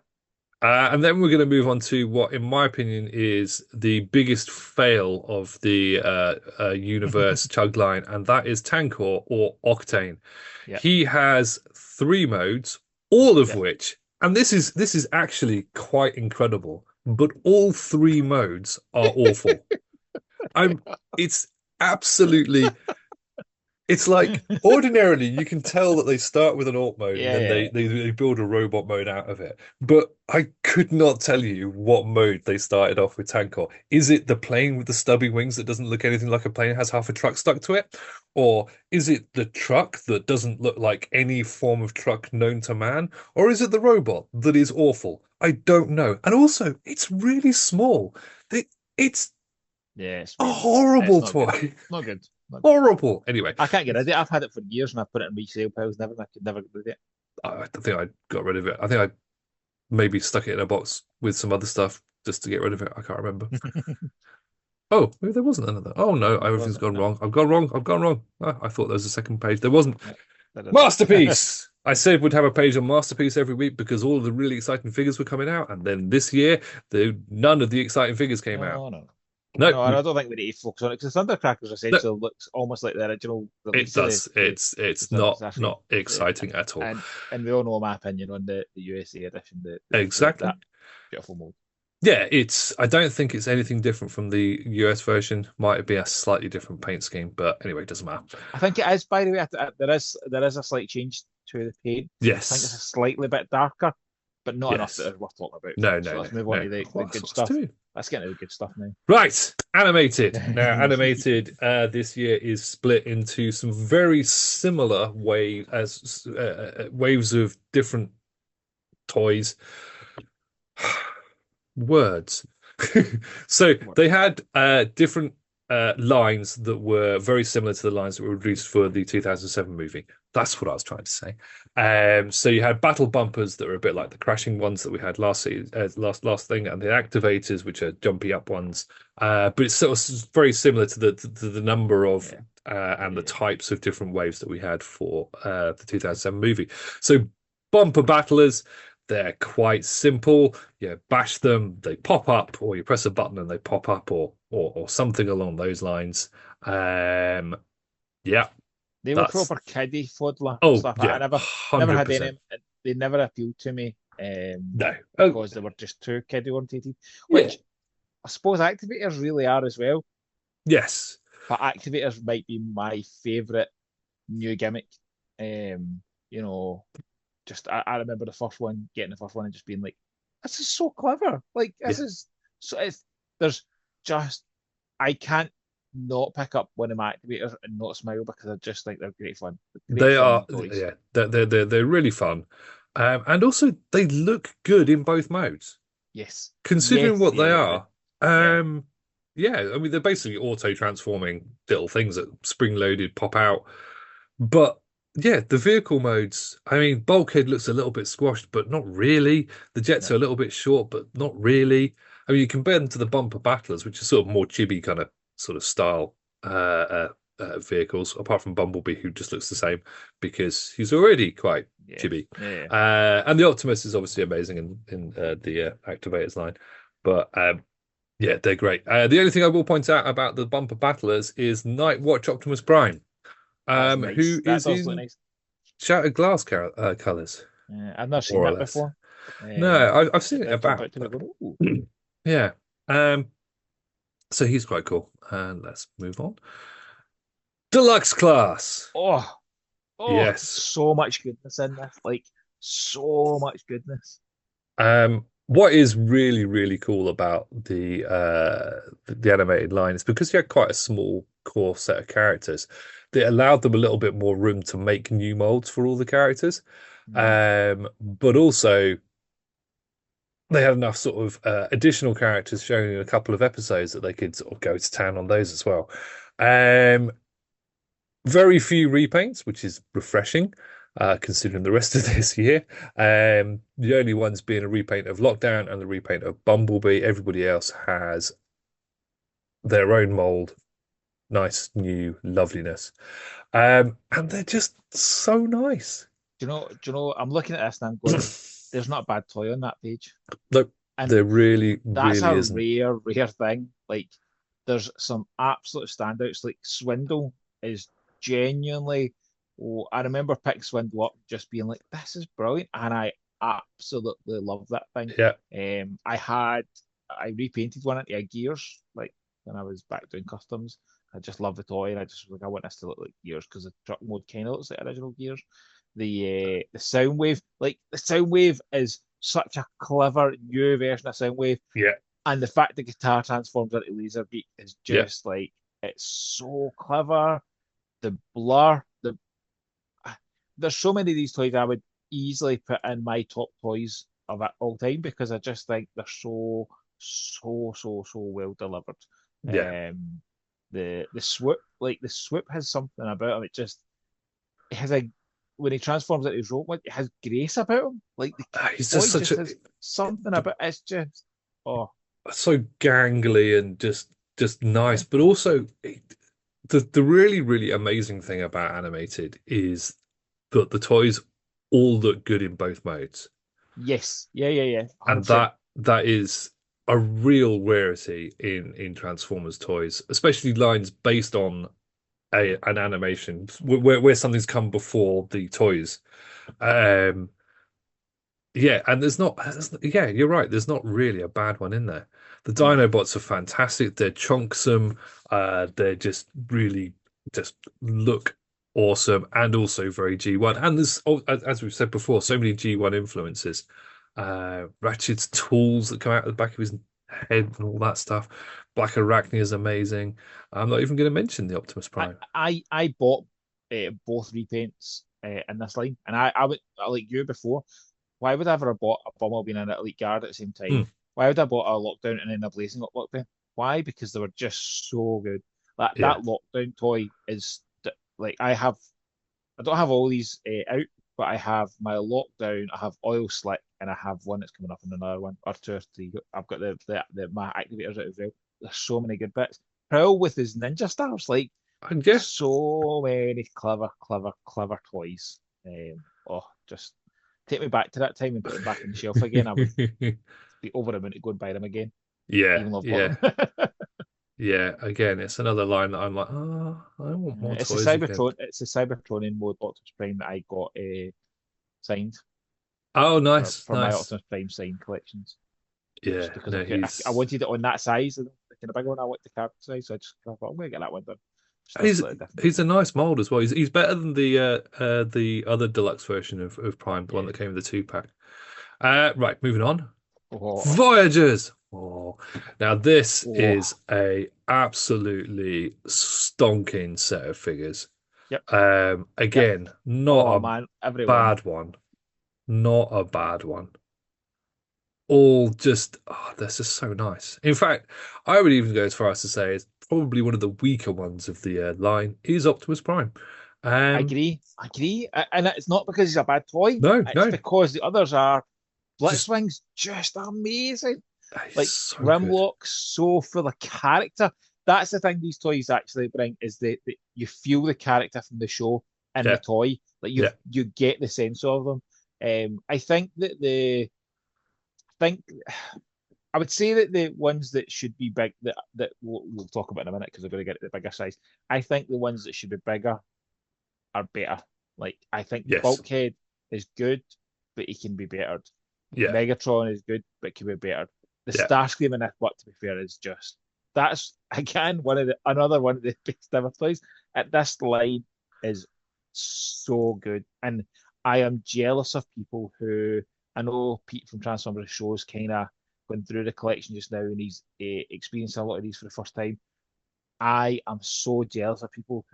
Speaker 1: And then we're going to move on to what, in my opinion, is the biggest fail of the universe chug line, and that is Tankor or Octane.
Speaker 2: Yeah,
Speaker 1: He has three modes, all of
Speaker 2: yeah.
Speaker 1: which, and this is actually quite incredible, but all three modes are awful. I'm, it's absolutely it's like ordinarily you can tell that they start with an alt mode and
Speaker 2: Yeah,
Speaker 1: then
Speaker 2: yeah,
Speaker 1: they build a robot mode out of it. But I could not tell you what mode they started off with Tankor. Is it the plane with the stubby wings that doesn't look anything like a plane, has half a truck stuck to it? Or is it the truck that doesn't look like any form of truck known to man? Or is it the robot that is awful? I don't know. And also, it's really small. It's
Speaker 2: yeah. It's
Speaker 1: a
Speaker 2: weird. It's
Speaker 1: horrible
Speaker 2: not good.
Speaker 1: toy.
Speaker 2: Not good. Not good.
Speaker 1: Horrible. Anyway.
Speaker 2: I can't get rid of it. I've had it for years, and I put it in resale piles. Never, I could never get rid of it.
Speaker 1: I think I got rid of it. I think I maybe stuck it in a box with some other stuff just to get rid of it. I can't remember. Oh, maybe there wasn't another. Oh no,
Speaker 2: There
Speaker 1: everything's
Speaker 2: wasn't.
Speaker 1: gone
Speaker 2: No,
Speaker 1: wrong. I've gone wrong. I've gone wrong. Ah, I thought there was a second page. There wasn't.
Speaker 2: no, there isn't.
Speaker 1: Masterpiece. I said we'd have a page on Masterpiece every week because all of the really exciting figures were coming out, and then this year, none of the exciting figures came out.
Speaker 2: No, no.
Speaker 1: No,
Speaker 2: No, and I don't think we need to focus on it because Thundercrackers
Speaker 1: no,
Speaker 2: essentially looks almost like the original
Speaker 1: it
Speaker 2: release of
Speaker 1: does.
Speaker 2: the
Speaker 1: It's
Speaker 2: Sonic.
Speaker 1: not
Speaker 2: It's actually
Speaker 1: not exciting at all.
Speaker 2: and we all know my opinion on the USA edition,
Speaker 1: Exactly.
Speaker 2: that beautiful mode.
Speaker 1: Yeah, it's. I don't think it's anything different from the US version. Might be a slightly different paint scheme, but anyway, it doesn't matter.
Speaker 2: I think it is, by the way. There is a slight change to the paint. I think it's a
Speaker 1: Yes.
Speaker 2: slightly bit darker, but not enough that
Speaker 1: Yes.
Speaker 2: it's worth talking about.
Speaker 1: No,
Speaker 2: So
Speaker 1: no, no,
Speaker 2: let's move on
Speaker 1: no.
Speaker 2: to the
Speaker 1: Lots,
Speaker 2: good
Speaker 1: lots to
Speaker 2: stuff.
Speaker 1: do.
Speaker 2: Let's get into the good stuff now.
Speaker 1: Right, animated. Now, animated this year is split into some very similar waves of different toys. Words. So they had different lines that were very similar to the lines that were released for the 2007 movie. That's what I was trying to say. So you had battle bumpers that were a bit like the crashing ones that we had last thing, and the activators, which are jumpy up ones. But it's sort of very similar to the number of
Speaker 2: Yeah,
Speaker 1: and the
Speaker 2: yeah.
Speaker 1: types of different waves that we had for the 2007 movie. So bumper battlers. They're quite simple. You bash them, they pop up, or you press a button and they pop up, or something along those lines. Um, yeah,
Speaker 2: They were
Speaker 1: that's
Speaker 2: proper kiddie fuddler
Speaker 1: oh
Speaker 2: stuff. I
Speaker 1: yeah,
Speaker 2: never had
Speaker 1: 100%.
Speaker 2: any. They never appealed to me
Speaker 1: No. Oh
Speaker 2: because they were just too kiddie orientated.
Speaker 1: yeah,
Speaker 2: Which I suppose activators really are as well.
Speaker 1: yes,
Speaker 2: But activators might be my favourite new gimmick. Um, you know, just I remember the first one, getting the first one and just being like, this is so clever. Like
Speaker 1: yeah.
Speaker 2: this is so it's there's just I can't not pick up one of my activators and not smile because I just think they're great fun. Great
Speaker 1: They
Speaker 2: fun
Speaker 1: are
Speaker 2: toys.
Speaker 1: yeah, they're really fun, and also they look good in both modes.
Speaker 2: Yes.
Speaker 1: Considering
Speaker 2: Yes,
Speaker 1: what
Speaker 2: yeah,
Speaker 1: they
Speaker 2: they do.
Speaker 1: are,
Speaker 2: Yeah.
Speaker 1: yeah, I mean they're basically auto-transforming little things that spring-loaded pop out. But yeah, the vehicle modes, I mean, Bulkhead looks a little bit squashed, but not really. The jets
Speaker 2: No.
Speaker 1: are a little bit short, but not really. I mean, you compare them to the bumper battlers, which are sort of more chibi kind of sort of style vehicles, apart from Bumblebee, who just looks the same because he's already quite
Speaker 2: Yeah.
Speaker 1: chibi.
Speaker 2: Yeah.
Speaker 1: And the Optimus is obviously amazing in the Activators line. But yeah, they're great. The only thing I will point out about the bumper battlers is Night Watch Optimus Prime,
Speaker 2: That's
Speaker 1: who
Speaker 2: nice. That
Speaker 1: is
Speaker 2: does look
Speaker 1: in
Speaker 2: nice.
Speaker 1: Shattered Glass colors,
Speaker 2: I've never seen
Speaker 1: more or
Speaker 2: that
Speaker 1: less.
Speaker 2: before.
Speaker 1: No, I've
Speaker 2: But
Speaker 1: seen it
Speaker 2: that jump
Speaker 1: about,
Speaker 2: out to me
Speaker 1: but
Speaker 2: going, ooh.
Speaker 1: yeah. Um, so he's quite cool. And let's move on. Deluxe class.
Speaker 2: Oh,
Speaker 1: Yes.
Speaker 2: so much goodness in this. Like so much goodness.
Speaker 1: What is really, really cool about the animated line is because you had quite a small core set of characters, they allowed them a little bit more room to make new molds for all the characters.
Speaker 2: Mm.
Speaker 1: But also they had enough sort of additional characters shown in a couple of episodes that they could sort of go to town on those as well. Um, very few repaints, which is refreshing, considering the rest of this year. The only ones being a repaint of Lockdown and the repaint of Bumblebee. Everybody else has their own mold, nice new loveliness, and they're just so nice.
Speaker 2: I'm looking at this and I'm going, there's not a bad toy on that page.
Speaker 1: Look,
Speaker 2: And
Speaker 1: there really,
Speaker 2: that's
Speaker 1: really
Speaker 2: a
Speaker 1: isn't.
Speaker 2: rare thing. Like there's some absolute standouts. Like Swindle is genuinely. Oh, I remember picking Swindle up, just being like, "This is brilliant," and I absolutely love that thing.
Speaker 1: Yeah,
Speaker 2: I repainted one into a Gears, like when I was back doing customs. I just love the toy, and I just was like, I want this to look like Gears because the truck mode kind of looks like original Gears. The Soundwave, like the Soundwave is such a clever new version of Soundwave,
Speaker 1: yeah,
Speaker 2: and the fact the guitar transforms into Laserbeak is
Speaker 1: yeah,
Speaker 2: just like it's so clever. The blur, there's so many of these toys I would easily put in my top toys of all time because I just think they're so well delivered.
Speaker 1: yeah.
Speaker 2: Um, the swoop, like the swoop has something about him. It has a when he transforms into his robot, it has grace about him. Like the
Speaker 1: He's just
Speaker 2: toy
Speaker 1: such
Speaker 2: just
Speaker 1: a
Speaker 2: has something about it's just oh
Speaker 1: so gangly and just nice,
Speaker 2: yeah.
Speaker 1: but also the really really amazing thing about animated is that the toys all look good in both modes,
Speaker 2: Yes. Yeah.
Speaker 1: and
Speaker 2: 100%.
Speaker 1: that is a real rarity in Transformers toys, especially lines based on an animation where something's come before the toys. Um, yeah, and yeah, you're right. There's not really a bad one in there. The
Speaker 2: No.
Speaker 1: Dinobots are fantastic. They're chunksome. They're just really just look awesome and also very G1. And there's, as we've said before, so many G1 influences. Ratchet's tools that come out of the back of his head and all that stuff. Black Arachne is amazing. I'm not even going to mention the Optimus
Speaker 2: I
Speaker 1: Prime.
Speaker 2: I bought both repaints in this line, and I would like you before. Why would I ever have bought a Bumblebee and an Elite Guard at the same time?
Speaker 1: Mm,
Speaker 2: Why would I bought a Lockdown and then a Blazing Up Lockdown? Why? Because they were just so good. That
Speaker 1: yeah.
Speaker 2: Lockdown toy is like I don't have all these out, but I have my Lockdown, I have Oil Slick, and I have one that's coming up in another one or two or three. I've got the my activators out as well. There's so many good bits. Prowl with his ninja stars, like
Speaker 1: And yeah,
Speaker 2: so many clever, clever, clever toys. Oh, just take me back to that time and put them back on the shelf again. I would be over a minute going buy them again,
Speaker 1: yeah,
Speaker 2: even though I've
Speaker 1: yeah.
Speaker 2: got them.
Speaker 1: Yeah, again, it's another line that I'm like, oh, I want more
Speaker 2: It's a
Speaker 1: toys again.
Speaker 2: Cybertron. It's a Cybertronian mode Optimus Prime that I got signed
Speaker 1: Oh,
Speaker 2: for,
Speaker 1: nice,
Speaker 2: for my
Speaker 1: nice.
Speaker 2: Optimus Prime signed collections.
Speaker 1: Yeah,
Speaker 2: Just because
Speaker 1: no,
Speaker 2: I wanted it on that size, the kind of big one. I want the card size, so I thought I'm going to get that one done. Just a
Speaker 1: he's
Speaker 2: slightly different
Speaker 1: he's a
Speaker 2: design.
Speaker 1: nice mold as well. He's better than the other deluxe version of Prime, the one
Speaker 2: Yeah.
Speaker 1: that came with the two pack. Right, moving on.
Speaker 2: Oh,
Speaker 1: Voyagers. Oh, now this
Speaker 2: oh,
Speaker 1: is a absolutely stonking set of figures.
Speaker 2: yep, yep.
Speaker 1: Again, not
Speaker 2: Oh
Speaker 1: a
Speaker 2: man, everyone.
Speaker 1: bad one. Not a bad one. All just that's just so nice. In fact, I would even go as far as to say it's probably one of the weaker ones of the line is Optimus Prime.
Speaker 2: I
Speaker 1: Um,
Speaker 2: agree. I agree. And it's not because he's a bad toy.
Speaker 1: no,
Speaker 2: It's
Speaker 1: no,
Speaker 2: because the others are
Speaker 1: just
Speaker 2: Blitzwing's just amazing.
Speaker 1: he's
Speaker 2: Like
Speaker 1: so good.
Speaker 2: Grimlock's so full of character. That's the thing these toys actually bring is that you feel the character from the show in the
Speaker 1: Yeah,
Speaker 2: toy. Like
Speaker 1: yeah.
Speaker 2: you get the sense of them. I think that I think I would say that the ones that should be big that we'll talk about in a minute because we're going to get the bigger size. I think the ones that should be bigger are better. Like I think
Speaker 1: Yes,
Speaker 2: Bulkhead is good, but he can be bettered.
Speaker 1: yeah,
Speaker 2: Megatron is good, but can be bettered. The
Speaker 1: yeah.
Speaker 2: Starscream in this book, to be fair, is just that's again another one of the best ever toys. At this line is so good, and I am jealous of people who I know Pete from Transformers shows kind of going through the collection just now, and he's experiencing a lot of these for the first time. I am so jealous of people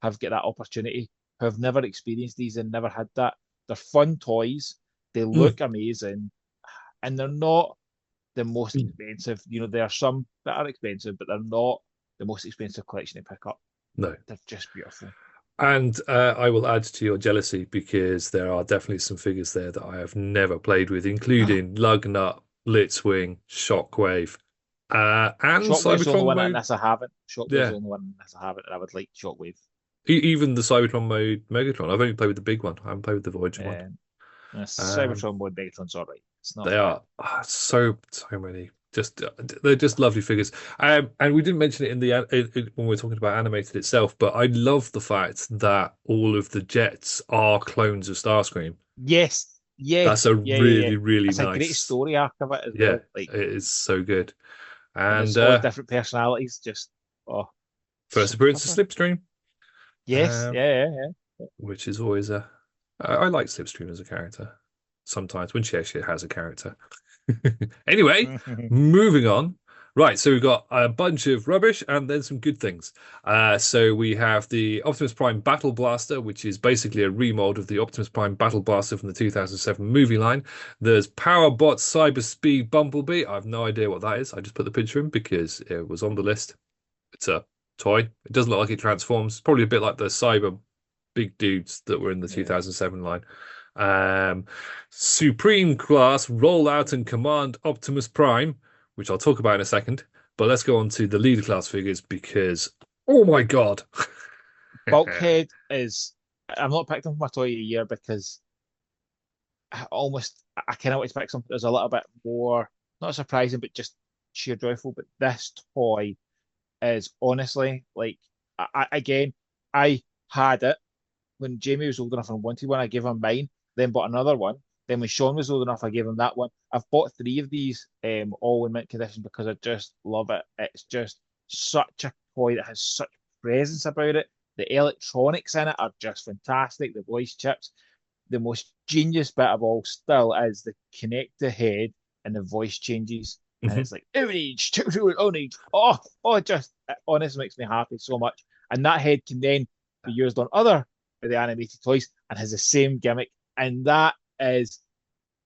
Speaker 2: have got that opportunity, who have never experienced these and never had that. They're fun toys. They
Speaker 1: Mm,
Speaker 2: look amazing, and they're not the most
Speaker 1: mm.
Speaker 2: expensive. You know, there are some that are expensive, but they're not the most expensive collection to pick up.
Speaker 1: No.
Speaker 2: They're just beautiful.
Speaker 1: And I will add to your jealousy because there are definitely some figures there that I have never played with, including Lugnut, Blitzwing, Shockwave, and
Speaker 2: Shockwave's the only
Speaker 1: Cybertron
Speaker 2: one in
Speaker 1: mode.
Speaker 2: this I haven't. Shockwave's
Speaker 1: Yeah,
Speaker 2: the only one in this I haven't, and I would like Shockwave.
Speaker 1: even the Cybertron mode Megatron. I've only played with the big one. I haven't played with the Voyager one.
Speaker 2: Um,
Speaker 1: Um,
Speaker 2: Cybertron mode Megatron's alright. It's not
Speaker 1: they
Speaker 2: bad.
Speaker 1: are so many. Just they're just lovely figures. And we didn't mention it in when we are talking about animated itself, but I love the fact that all of the jets are clones of Starscream.
Speaker 2: Yes,
Speaker 1: That's
Speaker 2: yes,
Speaker 1: a
Speaker 2: yeah, yeah, yeah.
Speaker 1: really, really
Speaker 2: It's a great
Speaker 1: nice.
Speaker 2: story arc of it as
Speaker 1: Yeah,
Speaker 2: well. Like,
Speaker 1: it is so good.
Speaker 2: and there's
Speaker 1: And
Speaker 2: all different personalities. Just oh,
Speaker 1: first
Speaker 2: so
Speaker 1: appearance of
Speaker 2: clever.
Speaker 1: Slipstream,
Speaker 2: Yes,
Speaker 1: um,
Speaker 2: yeah, yeah,
Speaker 1: which is always a. I like Slipstream as a character. Sometimes when she actually has a character. Anyway,
Speaker 2: yeah.
Speaker 1: moving on. Right, so we've got a bunch of rubbish and then some good things. So we have the Optimus Prime Battle Blaster, which is basically a remold of the Optimus Prime Battle Blaster from the 2007 movie line. There's Powerbot Cyber Speed Bumblebee. I have no idea what that is. I just put the picture in because it was on the list. It's a toy. It doesn't look like it transforms. It's probably a bit like the Cyber big dudes that were in the
Speaker 2: Yeah.
Speaker 1: 2007 line. Um, Supreme Class Rollout and Command Optimus Prime, which I'll talk about in a second. But let's go on to the leader class figures because, oh my God.
Speaker 2: Bulkhead is. I'm not picked up my toy of the year because I kind of want to pick something that's a little bit more. not surprising, but just sheer joyful. But this toy is honestly like, again, I had it when Jamie was old enough and wanted one. I gave him mine, then bought another one. Then when Sean was old enough, I gave him that one. I've bought three of these, all in mint condition because I just love it. It's just such a toy that has such presence about it. The electronics in it are just fantastic. The voice chips. The most genius bit of all still is the connect the head and the voice changes. And
Speaker 1: Hmm.
Speaker 2: it's like, outrage, outrage. It just, it honestly makes me happy so much. And that head can then be used on other of the animated toys and has the same gimmick. And that is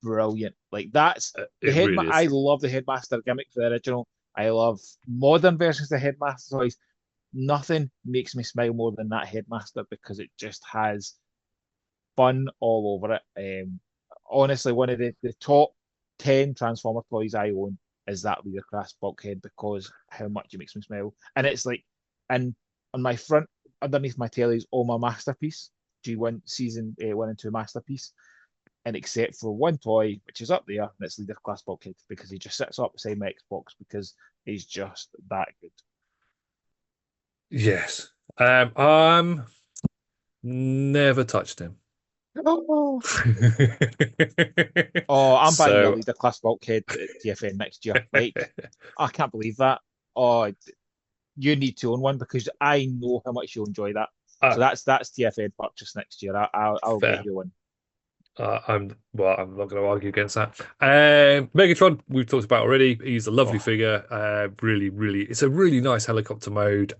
Speaker 2: brilliant. Like, that's the
Speaker 1: It
Speaker 2: head.
Speaker 1: really
Speaker 2: I
Speaker 1: is.
Speaker 2: love the headmaster gimmick for the original. I love modern versions of the headmaster toys. Nothing makes me smile more than that headmaster because it just has fun all over it. Honestly, one of the top 10 Transformer toys I own is that Leadercraft bulkhead because how much it makes me smile. And it's like, and on my front, underneath my telly is all my masterpiece, G1 season 1 and 2 masterpiece. And except for one toy, which is up there, and it's Leadercraft bulkhead because he just sits up beside my Xbox because he's just that good.
Speaker 1: Yes. I'm never touched him.
Speaker 2: Oh, I'm buying you a
Speaker 1: So
Speaker 2: Leaderclass bulkhead at TFN next year. Like, I can't believe that. Oh, you need to own one because I know how much you'll enjoy that. So
Speaker 1: uh,
Speaker 2: that's TFN purchase next year. I'll get
Speaker 1: fair.
Speaker 2: you one.
Speaker 1: I'm not going to argue against that. Megatron, we've talked about already. He's a lovely
Speaker 2: Oh,
Speaker 1: figure. It's a really nice helicopter mode.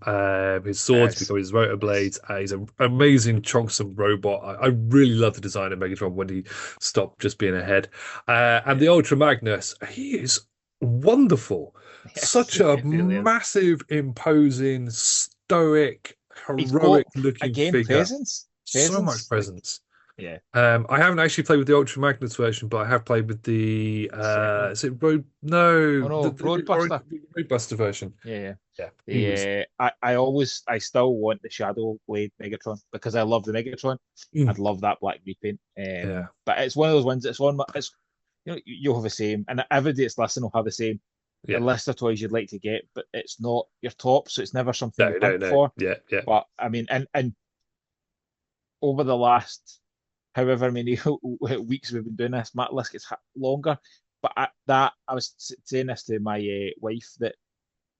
Speaker 1: His swords
Speaker 2: yes,
Speaker 1: become his rotor
Speaker 2: yes.
Speaker 1: blades. He's an amazing chunksome robot. I really love the design of Megatron when he stopped just being a head. And
Speaker 2: Yeah,
Speaker 1: the Ultra Magnus, he is wonderful.
Speaker 2: yes,
Speaker 1: Such a
Speaker 2: it really is.
Speaker 1: massive, imposing, stoic,
Speaker 2: He's both
Speaker 1: heroic looking
Speaker 2: again
Speaker 1: figure.
Speaker 2: presence,
Speaker 1: So much
Speaker 2: presence. Like,
Speaker 1: presence.
Speaker 2: yeah,
Speaker 1: I haven't actually played with the Ultra Magnus version, but I have played with the
Speaker 2: second one.
Speaker 1: is it Road? No,
Speaker 2: Oh no, Roadbuster.
Speaker 1: the Roadbuster version.
Speaker 2: Yeah,
Speaker 1: Yeah, he was.
Speaker 2: yeah. I still want the Shadow Blade Megatron because I love the Megatron.
Speaker 1: Mm,
Speaker 2: I'd love that black repaint.
Speaker 1: yeah,
Speaker 2: But it's one of those ones. It's on my. It's, you'll have the same, and everybody that's listening will have the same. The
Speaker 1: yeah.
Speaker 2: list of toys you'd like to get, but it's not your top, so it's never something you
Speaker 1: No, no,
Speaker 2: hunt
Speaker 1: no.
Speaker 2: for.
Speaker 1: Yeah, yeah,
Speaker 2: But I mean, and over the last however many weeks we've been doing this, my list gets longer. But I was saying this to my wife that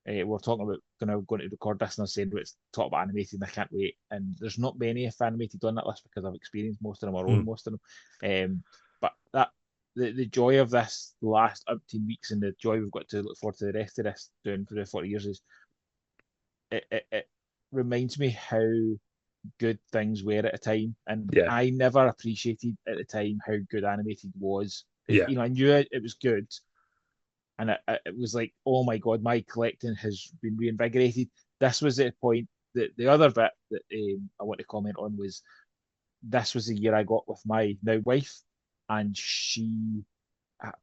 Speaker 2: we're talking about going to record this, and I was saying it's talk about animated, and I can't wait. And there's not many if animated on that list because I've experienced most of them or own
Speaker 1: mm,
Speaker 2: most of them. But that the joy of this last 18 weeks and the joy we've got to look forward to the rest of this doing for the 40 years is it reminds me how good things were at a time, and
Speaker 1: yeah,
Speaker 2: I never appreciated at the time how good animated was.
Speaker 1: yeah,
Speaker 2: I knew it was good, and it was like, oh my god, my collecting has been reinvigorated. This was the point that the other bit that I want to comment on was this was the year I got with my now wife, and she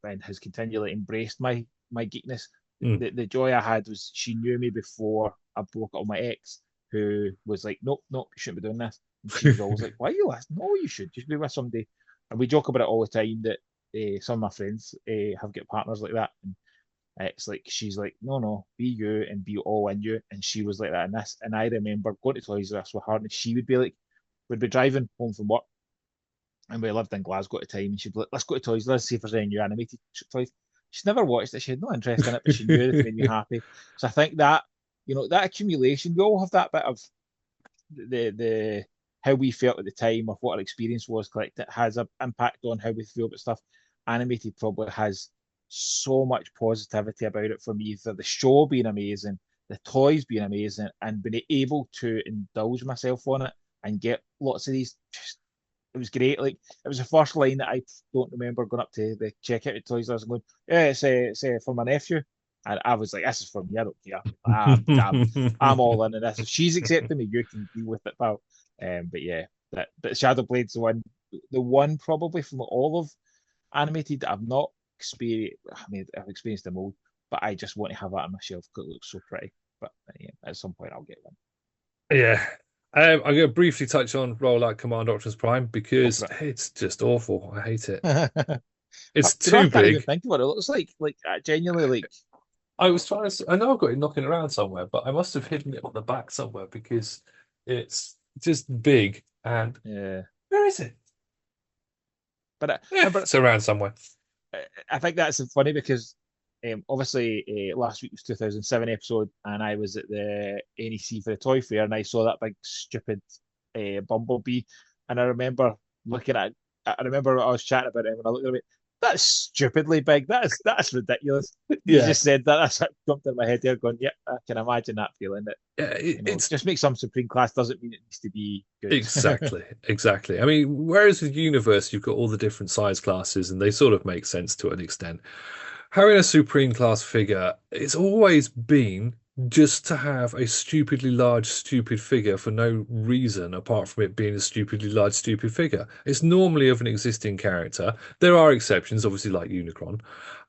Speaker 2: and has continually embraced my geekness.
Speaker 1: mm.
Speaker 2: The joy I had was she knew me before I broke up with my ex, who was like, nope, nope, you shouldn't be doing this. And she was always like, why are you last? No, you should be with somebody. And we joke about it all the time that some of my friends have got partners like that. And it's like she's like, no, no, be you and be all in you. And she was like that in this. And I remember going to Toys R Us with her, and she would be like, we'd be driving home from work, and we lived in Glasgow at the time, and she'd be like, let's go to Toys, let's see if there's any new animated toys. She'd never watched it, she had no interest in it, but she knew it made me happy. So I think that, that accumulation, we all have that bit of the how we felt at the time or what our experience was collecting has an impact on how we feel about stuff. Animated probably has so much positivity about it for me, for the show being amazing, the toys being amazing, and being able to indulge myself on it and get lots of these. Just, it was great. Like, it was the first line that I don't remember going up to the checkout at Toys R Us and going, "Yeah, it's for my nephew," and I was like, "This is for me. I don't care. I'm all in, and this. If she's accepting me, you can deal with it, pal." But yeah, but Shadow Blade's the one probably from all of animated that I've not experienced. I mean, I've experienced them all, but I just want to have that on my shelf because it looks so pretty. But yeah, at some point I'll get one.
Speaker 1: Yeah. I'm going to briefly touch on Rollout Command Optimus Prime
Speaker 2: Go
Speaker 1: because
Speaker 2: for
Speaker 1: it's just awful. I hate it.
Speaker 2: it.
Speaker 1: It's
Speaker 2: I
Speaker 1: too
Speaker 2: can't even
Speaker 1: big.
Speaker 2: think of what it looks like genuinely like.
Speaker 1: I was trying to. I know I've got it knocking around somewhere, but I must have hidden it on the back somewhere because it's just big. And
Speaker 2: Yeah,
Speaker 1: where is it?
Speaker 2: but I
Speaker 1: Yeah,
Speaker 2: remember
Speaker 1: it's around somewhere.
Speaker 2: I think that's funny because obviously last week was 2007 episode, and I was at the NEC for the toy fair, and I saw that big stupid Bumblebee, and I remember looking at. I remember I was chatting about it when I looked at it. That's stupidly big. That's ridiculous. You
Speaker 1: Yeah,
Speaker 2: just said that. That's what jumped in my head there, going, "Yep, I can imagine that feeling." That
Speaker 1: yeah. It's
Speaker 2: just make some Supreme class doesn't mean it needs to be good.
Speaker 1: exactly, exactly. I mean, whereas with Universe, you've got all the different size classes, and they sort of make sense to an extent. Having a Supreme class figure, it's always been just to have a stupidly large, stupid figure for no reason apart from it being a stupidly large, stupid figure. It's normally of an existing character. There are exceptions, obviously, like Unicron.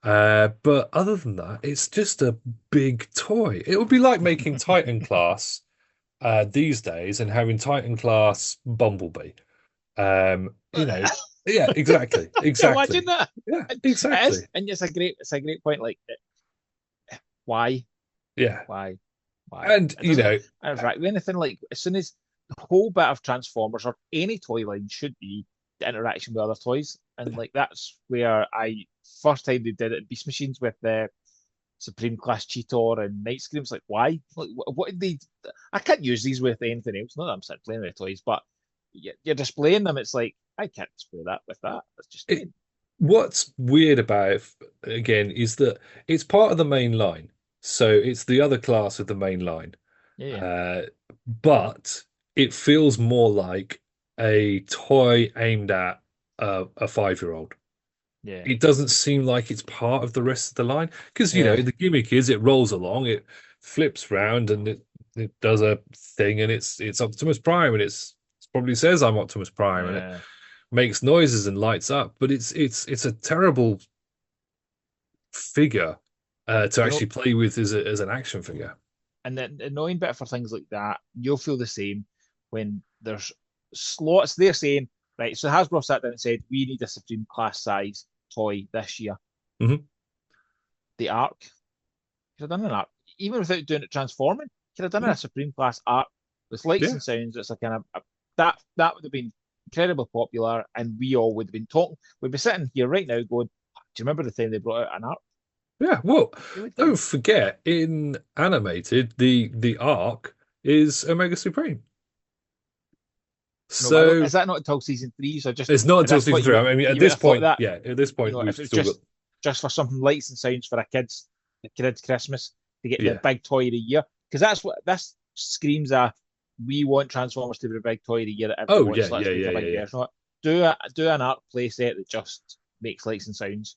Speaker 1: But other than that, it's just a big toy. It would be like making Titan class these days and having Titan class Bumblebee. You know, yeah, exactly,
Speaker 2: Imagine
Speaker 1: exactly.
Speaker 2: that.
Speaker 1: Yeah,
Speaker 2: It is,
Speaker 1: exactly.
Speaker 2: and it's a great point. Like, why?
Speaker 1: Yeah.
Speaker 2: Why? Why?
Speaker 1: And,
Speaker 2: It doesn't interact with anything. Like as soon as the whole bit of Transformers or any toy line should be the interaction with other toys, and like that's where I first time they did it, Beast Machines with the Supreme Class Cheetor and Night Screams. Like why? Like what did they? I can't use these with anything else. Not that I'm sitting playing with toys, but you're displaying them. It's like I can't display that with that. That's just
Speaker 1: it,
Speaker 2: dead.
Speaker 1: what's weird about it, again, is that it's part of the main line. So it's the other class of the main line.
Speaker 2: Yeah,
Speaker 1: Uh, but it feels more like a toy aimed at a 5-year-old.
Speaker 2: yeah,
Speaker 1: It doesn't seem like it's part of the rest of the line because,
Speaker 2: yeah.
Speaker 1: the gimmick is it rolls along, it flips round and it does a thing and it's Optimus Prime and it probably says I'm Optimus Prime and it
Speaker 2: Yeah.
Speaker 1: makes noises and lights up, but it's a terrible figure to
Speaker 2: You know,
Speaker 1: actually play with as an action figure.
Speaker 2: and the annoying bit for things like that, you'll feel the same when there's slots. They're saying, right, so Hasbro sat down and said, we need a Supreme Class size toy this year.
Speaker 1: Hmm.
Speaker 2: The Arc, could have done an Arc, even without doing it transforming. Could have done
Speaker 1: Yeah,
Speaker 2: a Supreme Class Arc with lights
Speaker 1: yeah.
Speaker 2: and sounds. It's a kind of that would have been incredibly popular, and we all would have been talking. We'd be sitting here right now going, "Do you remember the time they brought out an Arc?"
Speaker 1: Yeah, well,
Speaker 2: We would
Speaker 1: don't
Speaker 2: do.
Speaker 1: forget in animated the arc is Omega Supreme.
Speaker 2: No, but I don't,
Speaker 1: So
Speaker 2: is that not until season three? So just
Speaker 1: it's not
Speaker 2: at
Speaker 1: until
Speaker 2: this
Speaker 1: season
Speaker 2: point,
Speaker 1: three. I mean, at
Speaker 2: you would
Speaker 1: this
Speaker 2: have thought
Speaker 1: point,
Speaker 2: that,
Speaker 1: yeah, at this point we've
Speaker 2: if it was
Speaker 1: still got
Speaker 2: just for some lights and sounds for a kid's Christmas to get the
Speaker 1: yeah.
Speaker 2: big toy of the year, because that's what this screams a. We want Transformers to be the big toy of the year that everyone
Speaker 1: Oh yeah,
Speaker 2: wants.
Speaker 1: yeah,
Speaker 2: Let's make
Speaker 1: yeah,
Speaker 2: a
Speaker 1: yeah,
Speaker 2: big
Speaker 1: yeah.
Speaker 2: version of it. Do an art play set that just makes lights and sounds.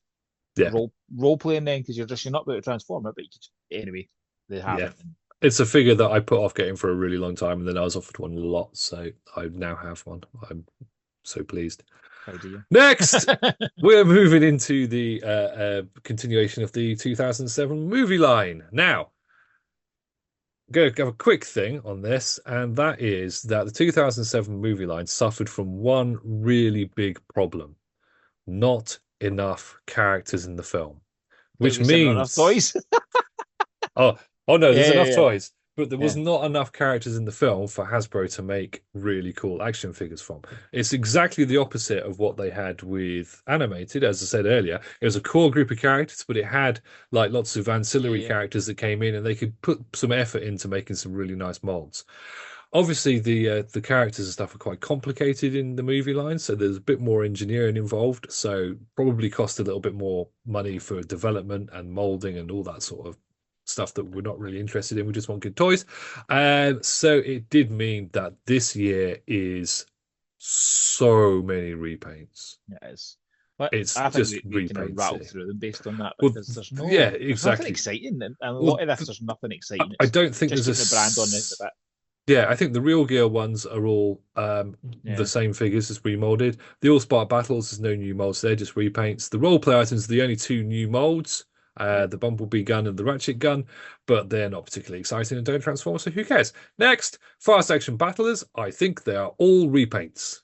Speaker 1: Yeah,
Speaker 2: Role playing then because you're not about to transform it, but you could, anyway they
Speaker 1: yeah.
Speaker 2: haven't.
Speaker 1: It's a figure that I put off getting for a really long time, and then I was offered one a lot, so I now have one. I'm so pleased.
Speaker 2: Proud of you.
Speaker 1: Next, we're moving into the continuation of the 2007 movie line. Now, go have a quick thing on this, and that is that the 2007 movie line suffered from one really big problem: not enough characters in the film,
Speaker 2: Don't
Speaker 1: which
Speaker 2: be saying not enough
Speaker 1: means
Speaker 2: toys.
Speaker 1: oh, oh no, there's enough
Speaker 2: Yeah,
Speaker 1: toys, but there was
Speaker 2: yeah,
Speaker 1: not enough characters in the film for Hasbro to make really cool action figures from. It's exactly the opposite of what they had with animated. As I said earlier, it was a core group of characters, but it had like lots of
Speaker 2: yeah,
Speaker 1: ancillary
Speaker 2: yeah.
Speaker 1: characters that came in, and they could put some effort into making some really nice molds. Obviously, the characters and stuff are quite complicated in the movie line, so there's a bit more engineering involved. So probably cost a little bit more money for development and molding and all that sort of stuff that we're not really interested in. We just want good toys. So it did mean that this year is so many repaints.
Speaker 2: It is. But
Speaker 1: It's
Speaker 2: I think
Speaker 1: just
Speaker 2: we kind of rattle
Speaker 1: repaints.
Speaker 2: through them based on that
Speaker 1: Well,
Speaker 2: because
Speaker 1: yeah,
Speaker 2: there's nothing
Speaker 1: exactly.
Speaker 2: exciting, and a
Speaker 1: Well,
Speaker 2: lot of this there's nothing exciting.
Speaker 1: I
Speaker 2: It's
Speaker 1: don't think
Speaker 2: just
Speaker 1: there's a
Speaker 2: keeping the brand on the bit.
Speaker 1: yeah, I think the Real Gear ones are all the
Speaker 2: Yeah,
Speaker 1: same figures as remolded. The All Spark Battles, there's no new molds, they're just repaints. The role play items are the only two new molds,
Speaker 2: yeah.
Speaker 1: the Bumblebee gun and the Ratchet gun, but they're not particularly exciting and don't transform, so who cares? Next, Fast Action Battlers, I think they are all repaints.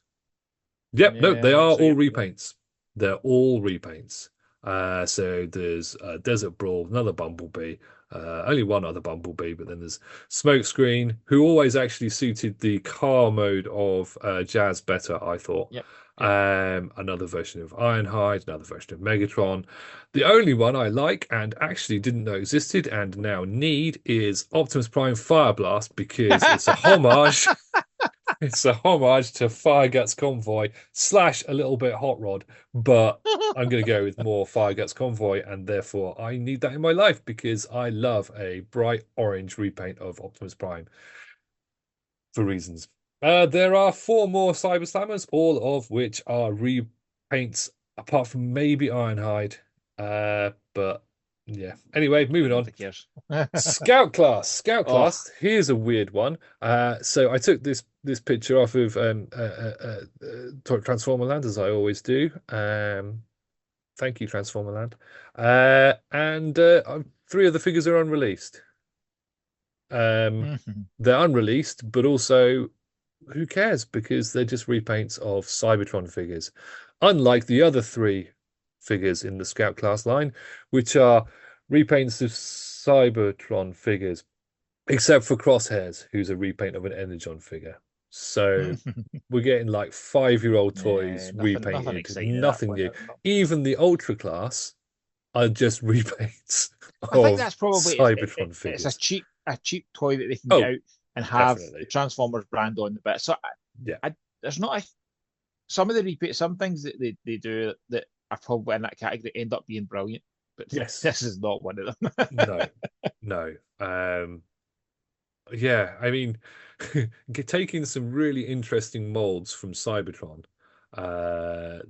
Speaker 1: Yep, no,
Speaker 2: Yeah,
Speaker 1: they
Speaker 2: I think
Speaker 1: are
Speaker 2: so.
Speaker 1: all
Speaker 2: Yep.
Speaker 1: repaints. They're all repaints. So there's Desert Brawl, another Bumblebee, only one other Bumblebee, but then there's Smokescreen, who always actually suited the car mode of Jazz better, I thought.
Speaker 2: Yep. Yep.
Speaker 1: Another version of Ironhide, another version of Megatron. The only one I like and actually didn't know existed and now need is Optimus Prime Fire Blast because it's a homage. It's a homage to Fire Guts Convoy slash a little bit Hot Rod, but I'm going to go with more Fire Guts Convoy, and therefore I need that in my life because I love a bright orange repaint of Optimus Prime for reasons. There are four more Cyber Slammers, all of which are repaints, apart from maybe Ironhide. But yeah. Anyway, moving on.
Speaker 2: Nobody cares.
Speaker 1: Scout class. Scout
Speaker 2: Oh.
Speaker 1: class. Here's a weird one. So I took this picture off of Transformer Land as I always do. Thank you, Transformer Land. And three of the figures are unreleased. They're unreleased, but also who cares because they're just repaints of Cybertron figures. Unlike the other three figures in the Scout class line, which are repaints of Cybertron figures, except for Crosshairs, who's a repaint of an Energon figure. So we're getting like 5-year-old toys
Speaker 2: Yeah, nothing
Speaker 1: repainted,
Speaker 2: exciting at that
Speaker 1: nothing
Speaker 2: point,
Speaker 1: new.
Speaker 2: is there?
Speaker 1: Even the Ultra class are just repaints
Speaker 2: I think
Speaker 1: of
Speaker 2: that's probably
Speaker 1: Cybertron
Speaker 2: it's
Speaker 1: figures.
Speaker 2: a cheap toy that they can get
Speaker 1: Oh,
Speaker 2: out and have the
Speaker 1: definitely.
Speaker 2: Transformers brand on the bit. So
Speaker 1: Yeah.
Speaker 2: there's not some of the repeat, some things that they do that are probably in that category end up being brilliant, but
Speaker 1: Yes.
Speaker 2: this is not one of
Speaker 1: No.
Speaker 2: them.
Speaker 1: No. Yeah, I mean, taking some really interesting molds from Cybertron,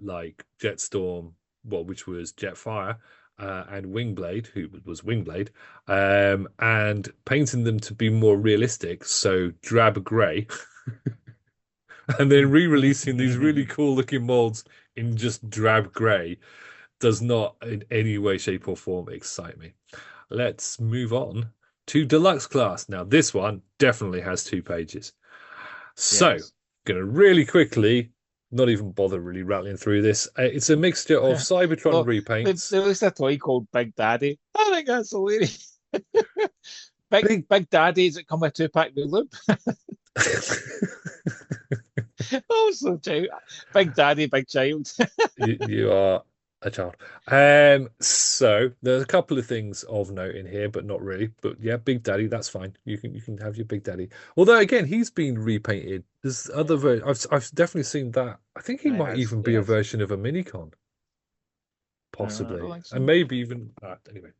Speaker 1: like Jetstorm, well, which was Jetfire, and Wingblade, who was Wingblade, and painting them to be more realistic, so drab grey, and then re-releasing these really cool looking molds in just drab grey does not in any way, shape, or form excite me. Let's move on to deluxe class. Now, this one definitely has 2 pages. So,
Speaker 2: Yes.
Speaker 1: going to really quickly, not even bother really rattling through this. It's a mixture of Cybertron
Speaker 2: Well,
Speaker 1: repaints.
Speaker 2: they released a toy called Big Daddy. I think that's hilarious. Big
Speaker 1: Big.
Speaker 2: Big Daddies that come with 2-pack loop. Oh, so child. Big Daddy, Big Child.
Speaker 1: You are a child. So there's a couple of things of note in here, but not really. But yeah, Big Daddy, that's fine. You can have your Big Daddy. Although again, he's been repainted. There's other I've definitely seen that. I think he might even be a
Speaker 2: Yes.
Speaker 1: version of a Minicon,
Speaker 2: No, I don't
Speaker 1: possibly,
Speaker 2: think
Speaker 1: and
Speaker 2: so.
Speaker 1: maybe even anyway.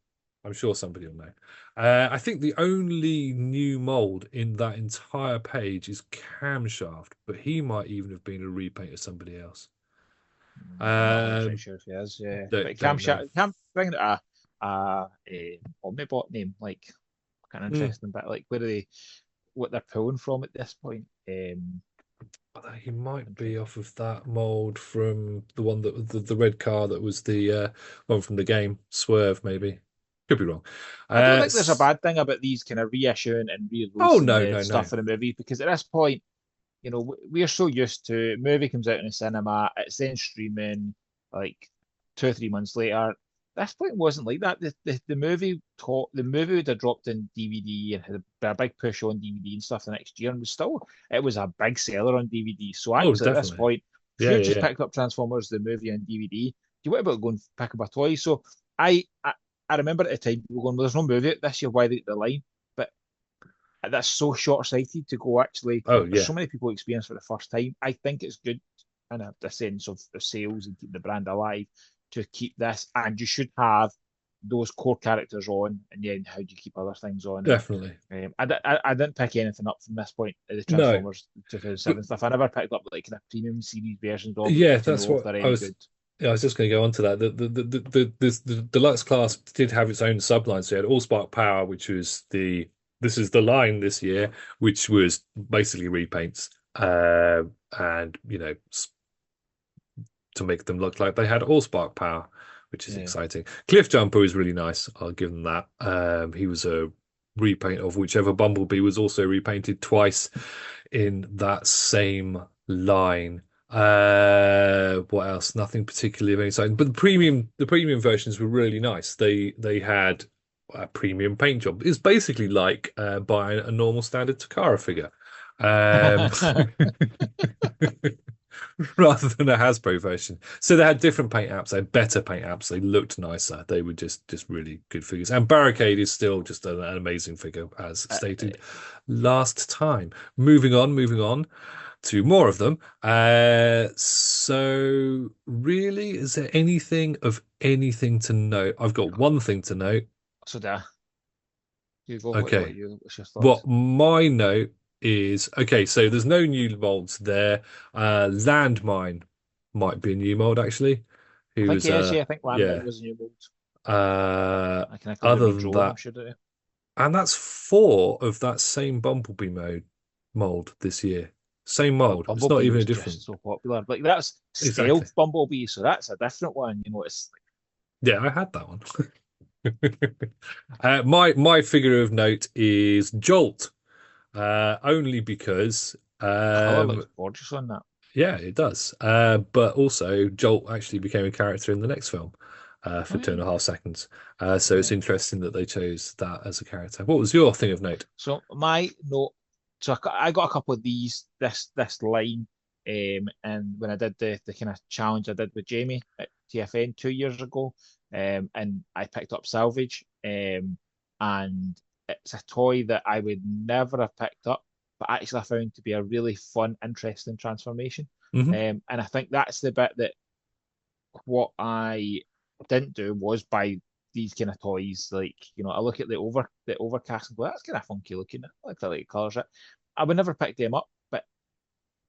Speaker 1: I'm sure somebody will know. I think the only new mold in that entire page is Camshaft, but he might even have been a repaint of somebody else.
Speaker 2: I'm not 100%
Speaker 1: Um,
Speaker 2: sure if he is. Yeah, but
Speaker 1: don't know.
Speaker 2: Cam bringing a Omnibot name, like kind of
Speaker 1: Mm.
Speaker 2: interesting. But like, what they're pulling from at this point.
Speaker 1: Although he might be
Speaker 2: Interesting.
Speaker 1: off of that mold from the one that the red car that was the one from the game, Swerve, maybe. Could be wrong.
Speaker 2: I don't
Speaker 1: Uh,
Speaker 2: think there's a
Speaker 1: s-
Speaker 2: bad thing about these kind of reissuing and
Speaker 1: oh
Speaker 2: re-releasing
Speaker 1: no,
Speaker 2: the
Speaker 1: no, no.
Speaker 2: stuff in the movie because at this point, we're so used to movie comes out in the cinema, it's then streaming like 2 or 3 months later. This point wasn't like that. The movie would have dropped in DVD and had a big push on DVD and stuff the next year, and it was a big seller on DVD. So
Speaker 1: Oh,
Speaker 2: actually, at this
Speaker 1: definitely.
Speaker 2: point, if
Speaker 1: Yeah,
Speaker 2: you
Speaker 1: yeah,
Speaker 2: just
Speaker 1: yeah.
Speaker 2: picked up Transformers the movie on DVD, you would be able to go and pick up a toy. So I remember at the time people going, "Well, there's no movie out this year. Why the line?" But that's so short-sighted to go actually.
Speaker 1: Oh,
Speaker 2: There's
Speaker 1: yeah,
Speaker 2: so many people experience for the first time. I think it's good in a sense of the sales and keep the brand alive to keep this, and you should have those core characters on, and then how do you keep other things on? And
Speaker 1: definitely.
Speaker 2: I didn't pick anything up from this point of the
Speaker 1: No,
Speaker 2: Transformers
Speaker 1: but
Speaker 2: 2007 stuff. I never picked up like kind of premium series versions of it
Speaker 1: yeah,
Speaker 2: to
Speaker 1: that's
Speaker 2: know if
Speaker 1: what
Speaker 2: they're
Speaker 1: I
Speaker 2: any
Speaker 1: was.
Speaker 2: good.
Speaker 1: Yeah, I was just going to go on to that. The deluxe class did have its own subline. So you had Allspark Power, which was this is the line this year, which was basically repaints, and to make them look like they had Allspark Power, which is
Speaker 2: Yeah.
Speaker 1: exciting. Cliff Jumper is really nice. I'll give them that. He was a repaint of whichever Bumblebee was also repainted twice in that same line. What else? Nothing particularly exciting. But the premium versions were really nice. They had a premium paint job. It's basically like buying a normal standard Takara figure. Um, rather than a Hasbro version. So they had different paint apps, they had better paint apps, they looked nicer. They were just really good figures. And Barricade is still just an amazing figure, as stated last time. Moving on to more of them. So really, is there anything to note? I've got one thing to note.
Speaker 2: So there you go.
Speaker 1: Okay.
Speaker 2: What's your
Speaker 1: What
Speaker 2: thoughts?
Speaker 1: my note is, okay, so there's no new molds there. Landmine might be a new mold actually.
Speaker 2: I think
Speaker 1: Who's
Speaker 2: it is. Yeah, I think
Speaker 1: yeah.
Speaker 2: Landmine was a new mold.
Speaker 1: Uh
Speaker 2: I can could be a
Speaker 1: Other
Speaker 2: new
Speaker 1: than
Speaker 2: drone. I'm
Speaker 1: that,
Speaker 2: sure. That
Speaker 1: and that's four of that same Bumblebee mold this year. Same
Speaker 2: well,
Speaker 1: mold. It's not
Speaker 2: Bumblebee
Speaker 1: even a
Speaker 2: was
Speaker 1: different.
Speaker 2: just so popular. Like that's
Speaker 1: Exactly.
Speaker 2: stealth Bumblebee, so that's a different one. You know, it's
Speaker 1: Yeah, I had that one. My figure of note is Jolt. Only because
Speaker 2: the color looks gorgeous on that.
Speaker 1: yeah, it does. But also, Jolt actually became a character in the next film
Speaker 2: Oh
Speaker 1: for two and
Speaker 2: yeah,
Speaker 1: a half seconds. So it's
Speaker 2: yeah.
Speaker 1: interesting that they chose that as a character. What was your thing of note?
Speaker 2: So my note, so I got a couple of these this line, and when I did the kind of challenge I did with Jamie at TFN 2 years ago, and I picked up Salvage, and it's a toy that I would never have picked up, but actually I found to be a really fun, interesting transformation,
Speaker 1: Hmm.
Speaker 2: and I think that's the bit that what I didn't do was buy these kind of toys. Like, I look at the overcast and go, that's kind of funky looking. I like colours. I would never pick them up, but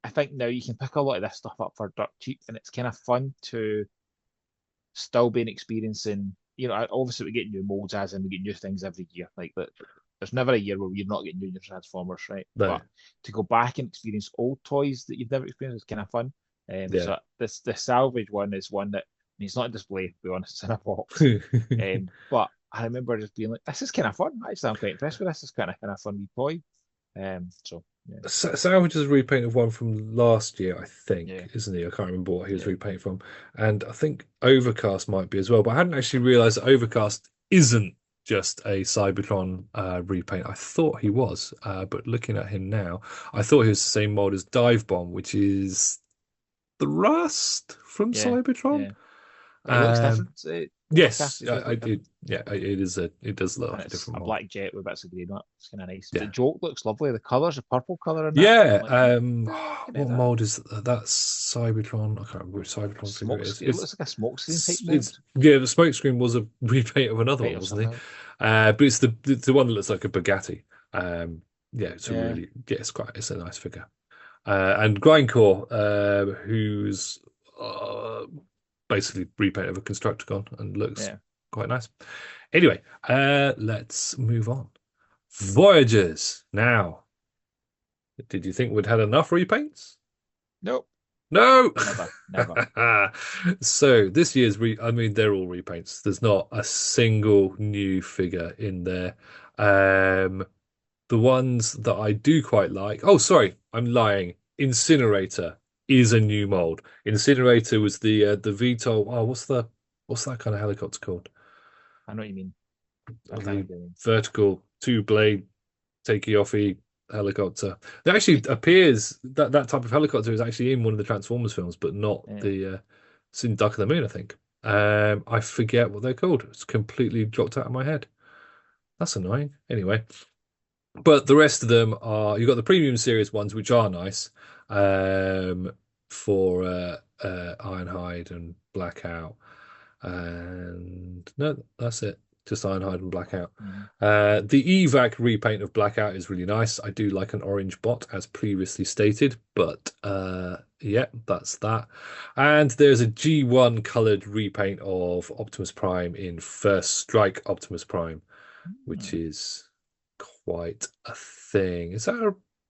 Speaker 2: I think now you can pick a lot of this stuff up for dirt cheap, and it's kind of fun to still be experiencing. Obviously we get new molds as and we get new things every year. Like that, there's never a year where you're not getting new Transformers, right?
Speaker 1: No,
Speaker 2: But to go back and experience old toys that you've never experienced is kind of fun.
Speaker 1: yeah.
Speaker 2: So the salvage one is one that, I mean, it's not a display, to be honest, it's in a box. But I remember just being like, this is kind of fun. Actually, I'm quite impressed with this. It's kind of fun wee toy. So yeah,
Speaker 1: Salvage is a repaint of one from last year, I think,
Speaker 2: yeah,
Speaker 1: isn't he? I can't remember what he was
Speaker 2: yeah.
Speaker 1: repainted from. And I think Overcast might be as well, but I hadn't actually realized that Overcast isn't just a Cybertron repaint. I thought he was, but looking at him now, I thought he was the same mold as Dive Bomb, which is the Rust from
Speaker 2: Yeah,
Speaker 1: Cybertron.
Speaker 2: yeah. But it looks
Speaker 1: Um,
Speaker 2: different.
Speaker 1: yes,
Speaker 2: Overcast, it does look different.
Speaker 1: yeah, it does look
Speaker 2: And
Speaker 1: like a
Speaker 2: it's
Speaker 1: different
Speaker 2: a
Speaker 1: mold.
Speaker 2: black jet with bits of green on it. It's kind of nice. The
Speaker 1: Yeah.
Speaker 2: joke looks lovely. The colours, the purple colour in that. I'm
Speaker 1: Yeah,
Speaker 2: like, can I
Speaker 1: what
Speaker 2: that?
Speaker 1: mold is that? That's Cybertron. I can't remember which Cybertron figure it
Speaker 2: Smoke.
Speaker 1: is.
Speaker 2: It looks like a smoke screen type mold.
Speaker 1: It's yeah, the smokescreen was a repaint of another
Speaker 2: Right,
Speaker 1: one,
Speaker 2: or
Speaker 1: wasn't he?
Speaker 2: something.
Speaker 1: But it's the one that looks like a Bugatti. Yeah,
Speaker 2: Yeah,
Speaker 1: it's a nice figure. And Grindcore, who's uh, basically repaint of a Constructicon and looks
Speaker 2: yeah.
Speaker 1: quite nice. Anyway, let's move on. Voyagers. Now, did you think we'd had enough repaints?
Speaker 2: Nope,
Speaker 1: No.
Speaker 2: never, never.
Speaker 1: So this year's I mean, they're all repaints. There's not a single new figure in there. Um, the ones that I do quite like. Oh, sorry, I'm lying. Incinerator is a new mold. Incinerator was the VTOL. Oh, what's that kind of helicopter called?
Speaker 2: I know what you mean. I can't
Speaker 1: The
Speaker 2: think of it.
Speaker 1: vertical two blade takey offy helicopter. There actually appears that type of helicopter is actually in one of the Transformers films, but not
Speaker 2: Yeah.
Speaker 1: the it's in Dark of the Moon, I think. I forget what they're called. It's completely dropped out of my head. That's annoying. Anyway, but the rest of them are you've got the premium series ones, which are nice, um, for Ironhide and Blackout. And no, that's it. Just Ironhide and Blackout.
Speaker 2: Mhm.
Speaker 1: The evac repaint of Blackout is really nice. I do like an orange bot, as previously stated, but yeah, that's that. And there's a G1 colored repaint of Optimus Prime in First Strike Optimus Prime, which
Speaker 2: Mm.
Speaker 1: is quite a thing.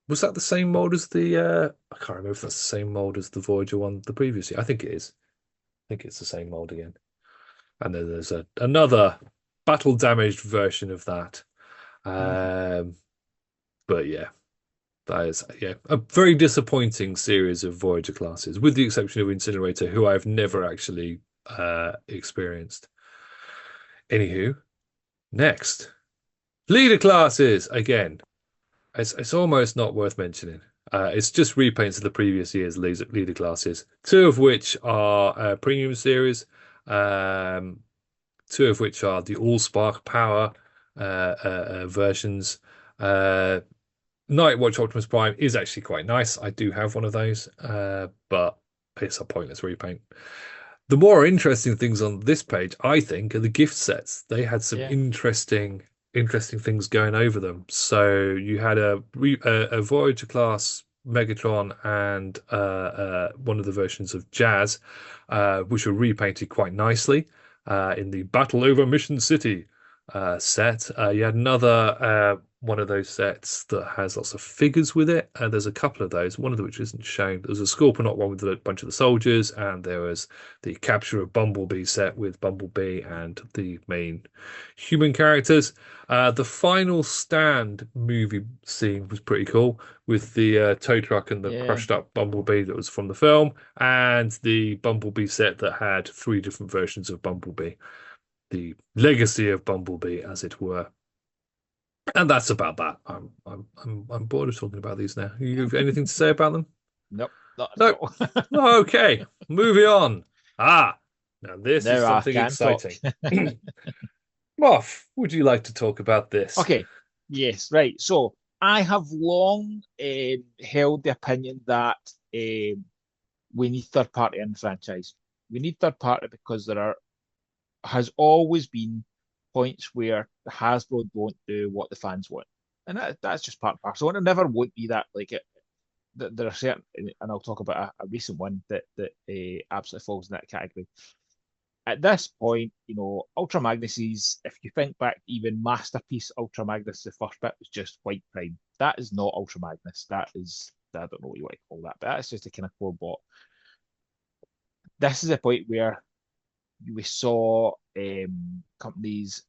Speaker 1: Was that the same mold as the I can't remember if that's the same mold as the Voyager one the previous year. I think it is. I think it's the same mold again. And then there's another battle damaged version of that. Um, but yeah, That is, yeah, a very disappointing series of Voyager classes, with the exception of Incinerator, who I've never actually experienced. Anywho, next, leader classes again. It's almost not worth mentioning. It's just repaints of the previous year's leader classes, two of which are premium series, um, two of which are the All Spark Power versions. Uh, Night Watch Optimus Prime is actually quite nice. I do have one of those, but it's a pointless repaint. The more interesting things on this page, I think, are the gift sets. They had some
Speaker 2: Yeah,
Speaker 1: interesting things going over them. So you had a Voyager class Megatron and one of the versions of Jazz, which were repainted quite nicely in the Battle over Mission City set. You had another one of those sets that has lots of figures with it. There's a couple of those, one of which isn't shown. There was a Scorponaut one with a bunch of the soldiers, and there was the Capture of Bumblebee set with Bumblebee and the main human characters. The final stand movie scene was pretty cool with the tow truck and the
Speaker 2: yeah.
Speaker 1: crushed up Bumblebee that was from the film, and the Bumblebee set that had three different versions of Bumblebee, the legacy of Bumblebee, as it were. And that's about that. I'm bored of talking about these now. You have anything to say about them?
Speaker 2: Nope, not at
Speaker 1: No.
Speaker 2: all.
Speaker 1: Okay, moving on. Now this is
Speaker 2: Now I
Speaker 1: something
Speaker 2: can talk.
Speaker 1: exciting. Moff, would you like to talk about this?
Speaker 2: Okay, yes, right. So I have long held the opinion that we need third party in the franchise. We need third party because there are has always been points where Hasbro don't do what the fans want, and that's just part and parcel. And it never would be that. Like it, there are certain, and I'll talk about a recent one that absolutely falls in that category. At this point, Ultra Magnuses, if you think back, even Masterpiece Ultra Magnus, the first bit was just White Prime. That is not Ultra Magnus. That is, I don't know what you want to call that, but that's just a kind of core bot. This is a point where we saw companies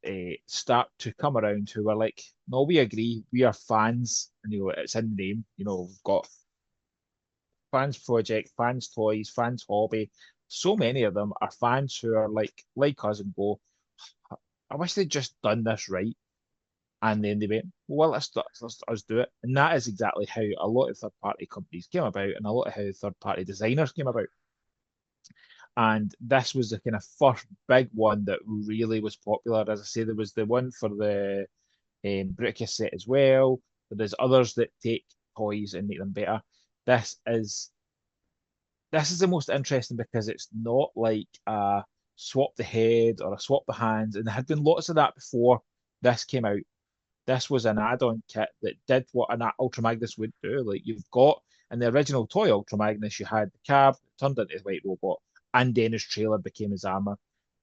Speaker 2: start to come around who were like, no, we agree, we are fans, and it's in the name. We've got fans project, fans toys, fans hobby. So many of them are fans who are like us and go, I wish they'd just done this right. And then they went, well, let's us do it. And that is exactly how a lot of third party companies came about, and a lot of how third party designers came about. And this was the kind of first big one that really was popular. As I say, there was the one for the Bruticus set as well. But there's others that take toys and make them better. This is this is the most interesting because it's not like a swap the head or a swap the hands, and there had been lots of that before this came out. This was an add-on kit that did what an Ultra Magnus would do. Like you've got in the original toy Ultra Magnus, you had the cab turned into the white robot, and then his trailer became his armor,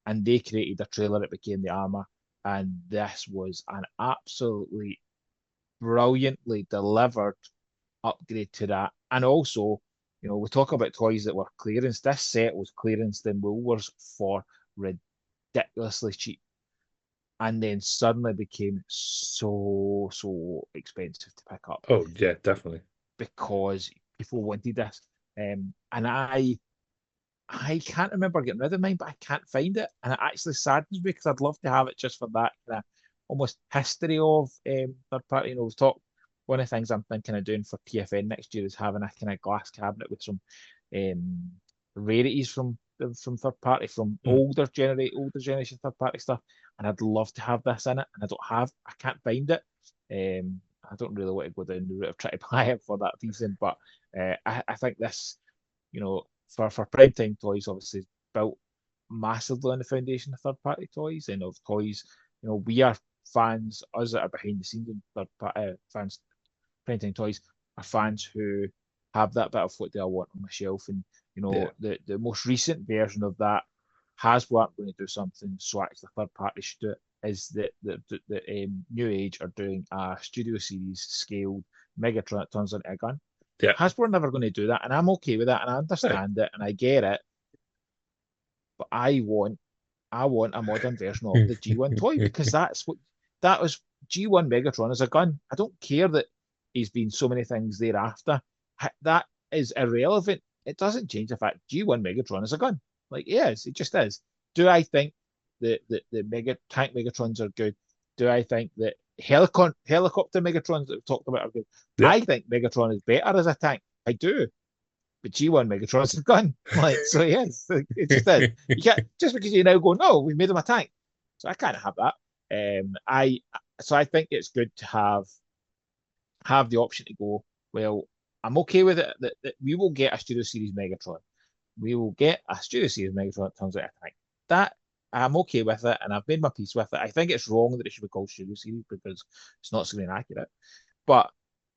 Speaker 2: and they created a trailer that became the armor, and this was an absolutely brilliantly delivered upgrade to that. And also, we talk about toys that were clearance. This set was clearance in Woolworths for ridiculously cheap, and then suddenly became so expensive to pick up
Speaker 1: Oh yeah, definitely.
Speaker 2: because people wanted this. And I can't remember getting rid of mine, but I can't find it, and it actually saddens me because I'd love to have it just for that kind of almost history of third party. We've talked. One of the things I'm thinking of doing for PFN next year is having a kind of glass cabinet with some um, rarities from third party, from
Speaker 1: Mm.
Speaker 2: older generation third party stuff, and I'd love to have this in it, and I can't find it. I don't really want to go down the route of trying to buy it for that reason, but I think this, for prime time toys, obviously built massively on the foundation of third party toys and of toys. We are fans, us that are behind the scenes and third party fans, prime time toys are fans who have that bit of what they want on the shelf. And
Speaker 1: Yeah.
Speaker 2: the most recent version of that has what going to do something, so actually the third party should do it. Is that the New Age are doing a studio series scaled Megatron that turns into a gun.
Speaker 1: Yeah.
Speaker 2: Hasbro are never going to do that, and I'm okay with that, and I
Speaker 1: Hey.
Speaker 2: understand it, and I get it. But I want a modern version of the G1 toy because that was G1 Megatron as a gun. I don't care that he's been so many things thereafter. That is irrelevant. It doesn't change the fact G1 Megatron is a gun. Like, yes, it just is. Do I think the mega tank Megatrons are good? Do I think that helicopter Megatrons that we've talked about are good?
Speaker 1: Yeah.
Speaker 2: I think Megatron is better as a tank. I do. But G1 Megatron is a gun. Like, so yes, it just is. You can't just because you now go, no, we made him a tank. So I can't have that. I so I think it's good to have the option to go, well, I'm okay with it that we will get a Studio Series Megatron. We will get a Studio Series Megatron that turns out a tank. That I'm okay with it, and I've made my peace with it. I think it's wrong that it should be called Studio Series because it's not screen accurate. But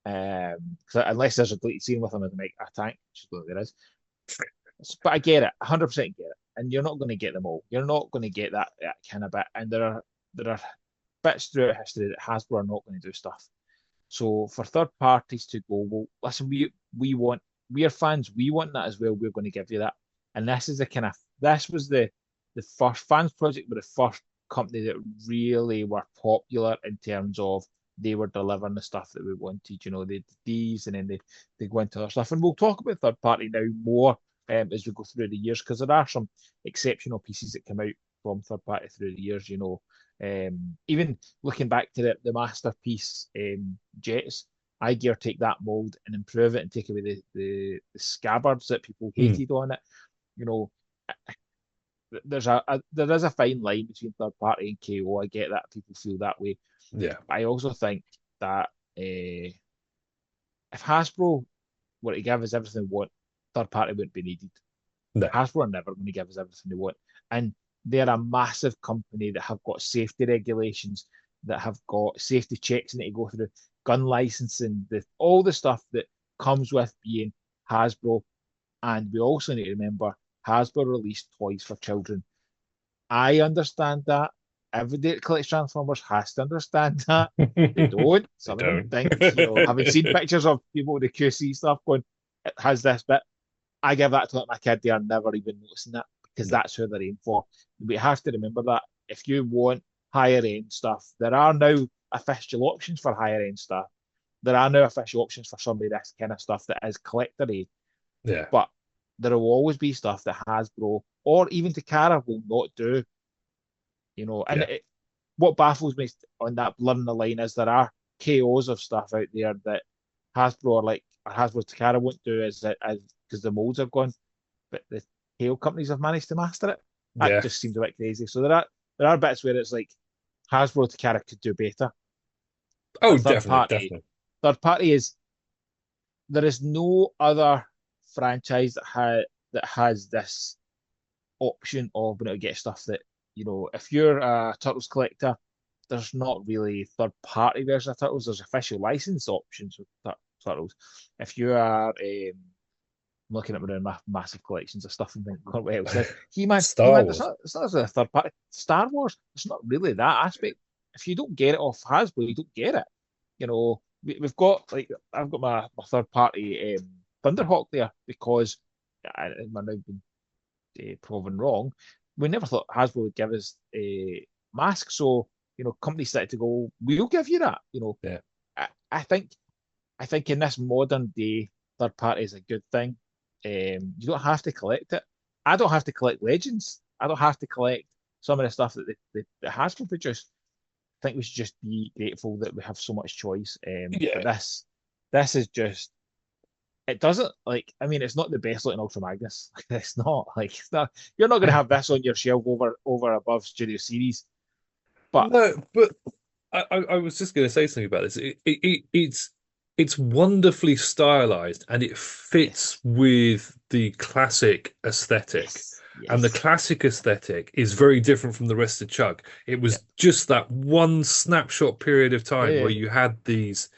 Speaker 2: unless there's a deleted scene with him as a tank, which is what there is. But I get it, 100% get it, and you're not going to get them all. You're not going to get that kind of bit, and there are bits throughout history that Hasbro are not going to do stuff. So for third parties to go, well, listen, we are fans, we want that as well. We're going to give you that, and this was the first fans project, were the first company that really were popular in terms of they were delivering the stuff that we wanted. You know, they did these, and then they go into other stuff, and we'll talk about third party now more as we go through the years because there are some exceptional pieces that come out from third party through the years. You know, even looking back to the masterpiece Jets, I dare take that mold and improve it and take away the scabbards that people hated on it. You know, there is a fine line between third party and KO. I get that people feel that way.
Speaker 1: Yeah.
Speaker 2: I also think that if Hasbro were to give us everything we want, third party wouldn't be needed.
Speaker 1: No.
Speaker 2: Hasbro are never going to give us everything they want. And they're a massive company that have got safety regulations, that have got safety checks and to go through, gun licensing, all the stuff that comes with being Hasbro. And we also need to remember Hasbro released toys for children. I understand that. Everybody that collects Transformers has to understand that. They don't.
Speaker 1: They
Speaker 2: Some of them
Speaker 1: don't.
Speaker 2: think, having seen pictures of people with the QC stuff going, it has this bit. I give that to my kid, they are never even noticing that because that's who they're aiming for. We have to remember that if you want higher end stuff, there are now official options for higher end stuff. There are now official options for some of this kind of stuff that is collector aid.
Speaker 1: Yeah.
Speaker 2: But there will always be stuff that Hasbro or even Takara will not do. You know, and
Speaker 1: Yeah.
Speaker 2: what baffles me on that blurring the line is there are KOs of stuff out there that Hasbro or Hasbro Takara won't do as because the molds are gone, but the KO companies have managed to master it. That
Speaker 1: Yeah.
Speaker 2: just seems a bit crazy. So there are bits where it's like Hasbro Takara could do better,
Speaker 1: Oh,
Speaker 2: but
Speaker 1: definitely, definitely.
Speaker 2: third party is there is no other franchise that has this option of being able to get stuff that, you know, if you're a Turtles collector, there's not really third party version of Turtles. There's official license options with Turtles. If you are I'm looking at my own massive collections of stuff and thinking, what else is
Speaker 1: Star
Speaker 2: He-Man,
Speaker 1: Wars.
Speaker 2: it's not a third party. Star Wars, it's not really that aspect. If you don't get it off Hasbro, you don't get it. You know, we've got like I've got my third party Thunderhawk there because it might have been proven wrong. We never thought Hasbro would give us a mask, so you know, companies started to go, "We'll give you that." You know,
Speaker 1: Yeah.
Speaker 2: I think in this modern day, third party is a good thing. You don't have to collect it. I don't have to collect Legends. I don't have to collect some of the stuff that Hasbro produced. I think we should just be grateful that we have so much choice. But
Speaker 1: Yeah.
Speaker 2: this is just it doesn't like I mean it's not the best looking Ultra Magnus. It's not like it's not you're not gonna have this on your shelf over above Studio Series. But
Speaker 1: No, but I was just going to say something about this. It's wonderfully stylized and it fits
Speaker 2: yes,
Speaker 1: with the classic aesthetic.
Speaker 2: yes,
Speaker 1: And the
Speaker 2: yes.
Speaker 1: classic aesthetic is very different from the rest of Chug. It
Speaker 2: Yep.
Speaker 1: was just that one snapshot period of
Speaker 2: Yeah,
Speaker 1: time where
Speaker 2: yeah.
Speaker 1: you had these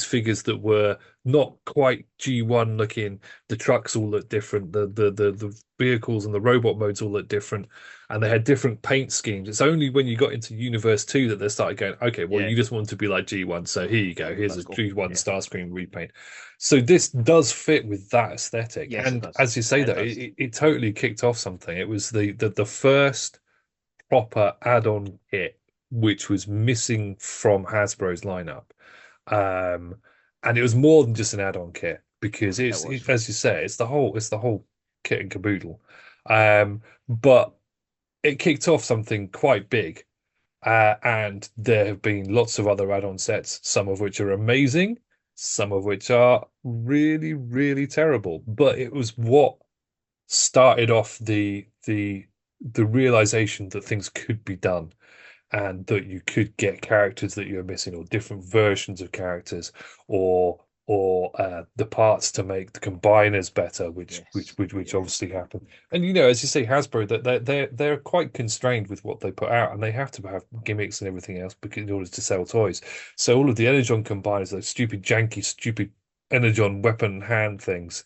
Speaker 1: figures that were not quite G1 looking. The trucks all look different. The vehicles and the robot modes all look different, and they had different paint schemes. It's only when you got into Universe 2 that they started going, okay, well,
Speaker 2: Yeah.
Speaker 1: you just want to be like G1, so here you go. Here's a
Speaker 2: Let's go.
Speaker 1: G1
Speaker 2: Yeah.
Speaker 1: Starscream repaint. So this does fit with that aesthetic,
Speaker 2: Yes, it
Speaker 1: and
Speaker 2: does.
Speaker 1: as you say,
Speaker 2: It
Speaker 1: though,
Speaker 2: does.
Speaker 1: it totally kicked off something. It was the first proper add-on kit which was missing from Hasbro's lineup. Um, and it was more than just an add-on kit because
Speaker 2: It was.
Speaker 1: as you say, it's the whole kit and caboodle. But it kicked off something quite big. And there have been lots of other add-on sets, some of which are amazing, some of which are really, really terrible. But it was what started off the realization that things could be done and that you could get characters that you're missing or different versions of characters or the parts to make the combiners better,
Speaker 2: Yes.
Speaker 1: which
Speaker 2: Yeah.
Speaker 1: obviously happen. And as you say, Hasbro that they're quite constrained with what they put out, and they have to have gimmicks and everything else because in order to sell toys. So all of the Energon combiners, those stupid janky, stupid Energon weapon hand things,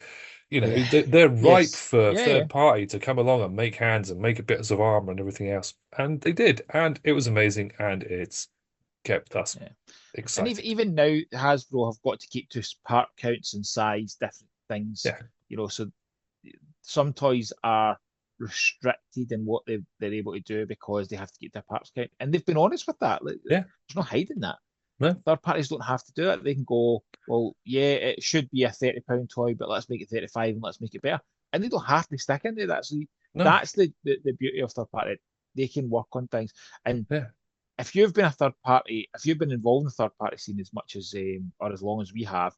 Speaker 2: Yeah.
Speaker 1: they're ripe
Speaker 2: Yes.
Speaker 1: for
Speaker 2: Yeah. Yeah.
Speaker 1: third party to come along and make hands and make bits of armor and everything else. And they did, and it was amazing, and it's kept us
Speaker 2: Yeah. And even
Speaker 1: excited.
Speaker 2: even now, Hasbro have got to keep to part counts and size, different things.
Speaker 1: Yeah,
Speaker 2: So some toys are restricted in what they're able to do because they have to keep their parts count, and they've been honest with that. Like,
Speaker 1: yeah,
Speaker 2: there's no hiding that.
Speaker 1: no,
Speaker 2: Third parties don't have to do it. They can go, well, yeah, it should be a £30 toy, but let's make it 35 and let's make it better. And they don't have to stick into that. So
Speaker 1: no,
Speaker 2: that's the beauty of third party. They can work on things. And
Speaker 1: yeah,
Speaker 2: if you've been a third party, if you've been involved in the third party scene as much as or as long as we have,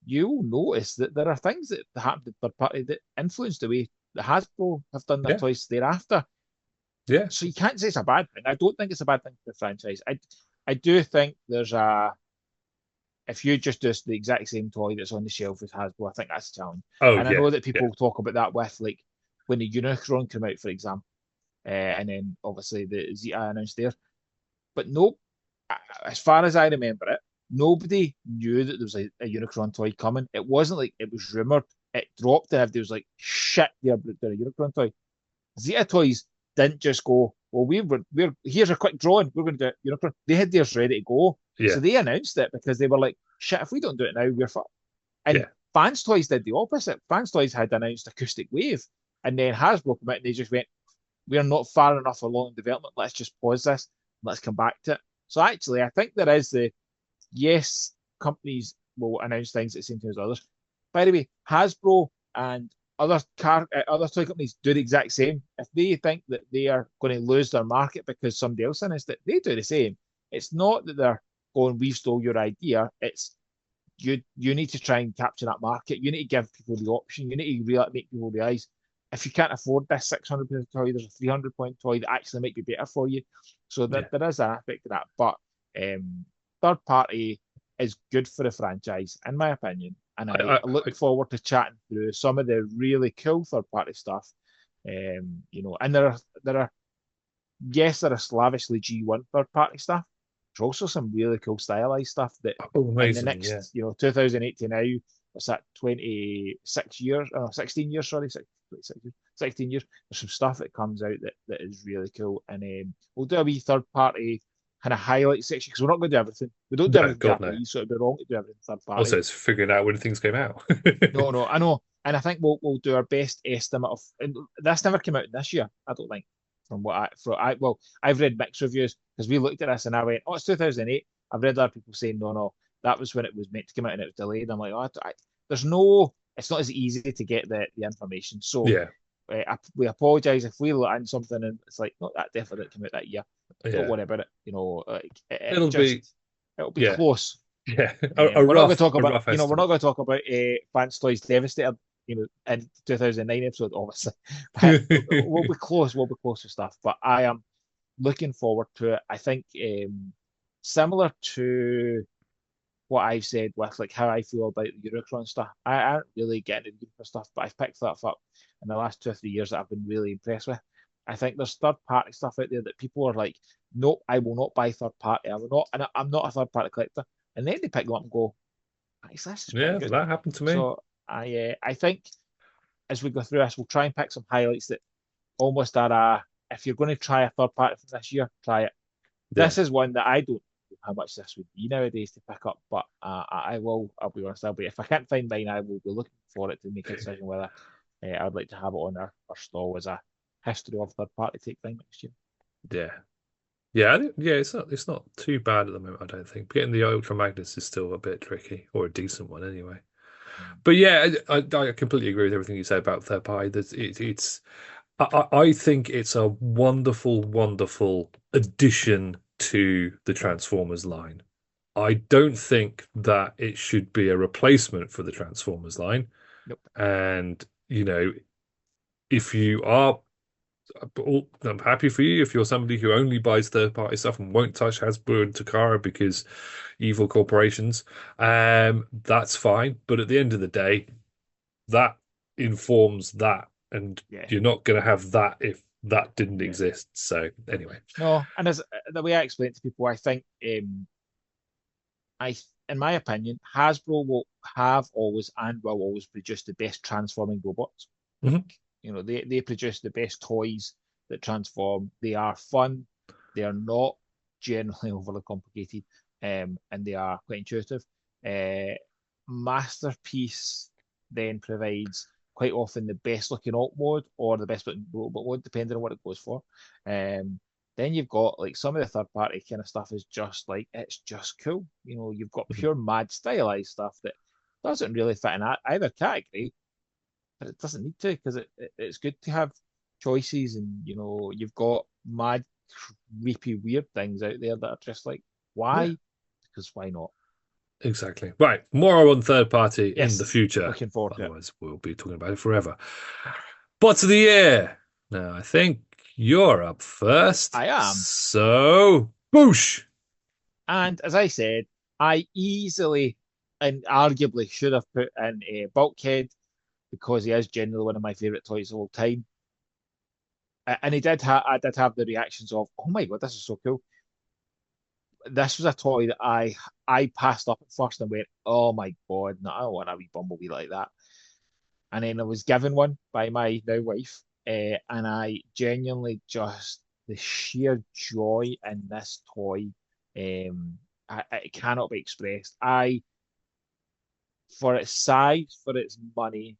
Speaker 2: you'll notice that there are things that happen to third party that influence the way the Hasbro have done their
Speaker 1: yeah,
Speaker 2: toys thereafter.
Speaker 1: yeah,
Speaker 2: So you can't say it's a bad thing. I don't think it's a bad thing for the franchise. I do think there's a if you just do the exact same toy that's on the shelf as Hasbro, I think that's a challenge.
Speaker 1: oh
Speaker 2: And I
Speaker 1: yeah,
Speaker 2: know that
Speaker 1: yeah,
Speaker 2: people talk about that with like when the Unicron came out, for example, and then obviously the Zeta announced theirs. But no, as far as I remember it, nobody knew that there was a Unicron toy coming. It wasn't like it was rumored. It dropped, and everybody was like, "Shit, they're a Unicron toy." Zeta Toys didn't just go, well, we're here's a quick drawing, we're going to do it Unicron. They had theirs ready to go. So
Speaker 1: yeah,
Speaker 2: they announced it because they were like, shit, if we don't do it now, we're fucked. And
Speaker 1: yeah,
Speaker 2: Fans Toys did the opposite. Fans Toys had announced Acoustic Wave, and then Hasbro came out and they just went, we're not far enough along in development. Let's just pause this. Let's come back to it. So actually, I think there is the yes, companies will announce things at the same time as others. By the way, Hasbro and other toy companies do the exact same. If they think that they are going to lose their market because somebody else announced it, they do the same. It's not that they're going, we've stole your idea. It's you need to try and capture that market. You need to give people the option. You need to really make people realize if you can't afford this 600 pound toy, there's a 300 point toy that actually might be better for you. So that
Speaker 1: yeah.
Speaker 2: there is an aspect of that. But third party is good for the franchise, in my opinion. And I look
Speaker 1: I
Speaker 2: forward to chatting through some of the really cool third party stuff. And there are yes, there are slavishly G1 third party stuff. There's also some really cool stylized stuff that
Speaker 1: oh,
Speaker 2: in the
Speaker 1: amazing, yeah,
Speaker 2: next, 2008 to now, what's that, 26 years, 16 years, sorry, 16 years. There's some stuff that comes out that is really cool. And we'll do a wee third party kind of highlight section because we're not going to do everything. We don't do
Speaker 1: no,
Speaker 2: everything
Speaker 1: God no.
Speaker 2: Japanese, so it'd be wrong to do everything third
Speaker 1: Also,
Speaker 2: party.
Speaker 1: it's figuring out when things came out.
Speaker 2: No, no, I know. And I think we'll do our best estimate of. And this never came out this year, I don't think. I've read mixed reviews because we looked at this and I went, oh, it's 2008. I've read other people saying, no, no, that was when it was meant to come out and it was delayed. I'm like, there's no, it's not as easy to get the information. So
Speaker 1: Yeah,
Speaker 2: we apologize if we look in something and it's like, no, that definitely didn't come out that year. Don't
Speaker 1: yeah.
Speaker 2: worry about it. Like,
Speaker 1: It'll be
Speaker 2: it'll be
Speaker 1: yeah,
Speaker 2: close.
Speaker 1: yeah. A
Speaker 2: We're not going to
Speaker 1: rough
Speaker 2: talk
Speaker 1: a
Speaker 2: about,
Speaker 1: rough
Speaker 2: we're not
Speaker 1: estimate.
Speaker 2: going to talk about Fans Toys Devastator, in 2009 episode, obviously. But we'll be close. We'll be close to stuff. But I am looking forward to it. I think similar to what I've said with like how I feel about the Eurocron stuff. I aren't really getting into the stuff, but I've picked that up in the last 2 or 3 years that I've been really impressed with. I think there's third party stuff out there that people are like, nope, I will not buy third party. I will not, and I'm not a third party collector. And then they pick them up and go, actually, this is pretty
Speaker 1: Yeah,
Speaker 2: good.
Speaker 1: that happened to me.
Speaker 2: So I think as we go through this, we'll try and pick some highlights that almost are if you're going to try a third party from this year, try it.
Speaker 1: Yeah,
Speaker 2: This is one that I don't know how much this would be nowadays to pick up, but I will. I'll be honest. If I can't find mine, I will be looking for it to make a decision whether I would like to have it on our stall as a history of third party take thing next year.
Speaker 1: yeah. Yeah, yeah, it's not too bad at the moment, I don't think. But getting the Ultra Magnus is still a bit tricky, or a decent one anyway.
Speaker 2: Mm.
Speaker 1: But yeah, I completely agree with everything you say about third party. I think it's a wonderful, wonderful addition to the Transformers line. I don't think that it should be a replacement for the Transformers line.
Speaker 2: Nope.
Speaker 1: And, if you are, I'm happy for you if you're somebody who only buys third party stuff and won't touch Hasbro and Takara because evil corporations, that's fine. But at the end of the day, that informs that, and
Speaker 2: Yeah.
Speaker 1: you're not going to have that if that didn't
Speaker 2: Yeah.
Speaker 1: exist. So anyway,
Speaker 2: No, and as the way I explain it to people, I think in my opinion, Hasbro will have always and will always produce the best transforming robots. Like,
Speaker 1: hmm
Speaker 2: they produce the best toys that transform. They are fun. They are not generally overly complicated, and they are quite intuitive. Uh, Masterpiece then provides quite often the best looking alt mode or the best looking robot mode, depending on what it goes for. Um, then you've got like some of the third party kind of stuff is just like it's just cool. You've got pure mad stylized stuff that doesn't really fit in either category, but it doesn't need to because it's good to have choices, and you've got mad creepy weird things out there that are just like
Speaker 1: yeah,
Speaker 2: why? Because why not?
Speaker 1: exactly. Right, more on third party in the
Speaker 2: Yes,
Speaker 1: future.
Speaker 2: looking forward to it.
Speaker 1: Otherwise, we'll be talking about it forever. Bots of the year. Now, I think you're up first.
Speaker 2: I am.
Speaker 1: So, boosh.
Speaker 2: And as I said, I easily and arguably should have put in a Bulkhead because he is generally one of my favourite toys of all time. And I did have the reactions of, oh my god, this is so cool. This was a toy that I passed up at first and went, oh my god, no, I don't want a wee Bumblebee like that. And then I was given one by my now wife, and I genuinely just the sheer joy in this toy, it cannot be expressed. For its size, for its money,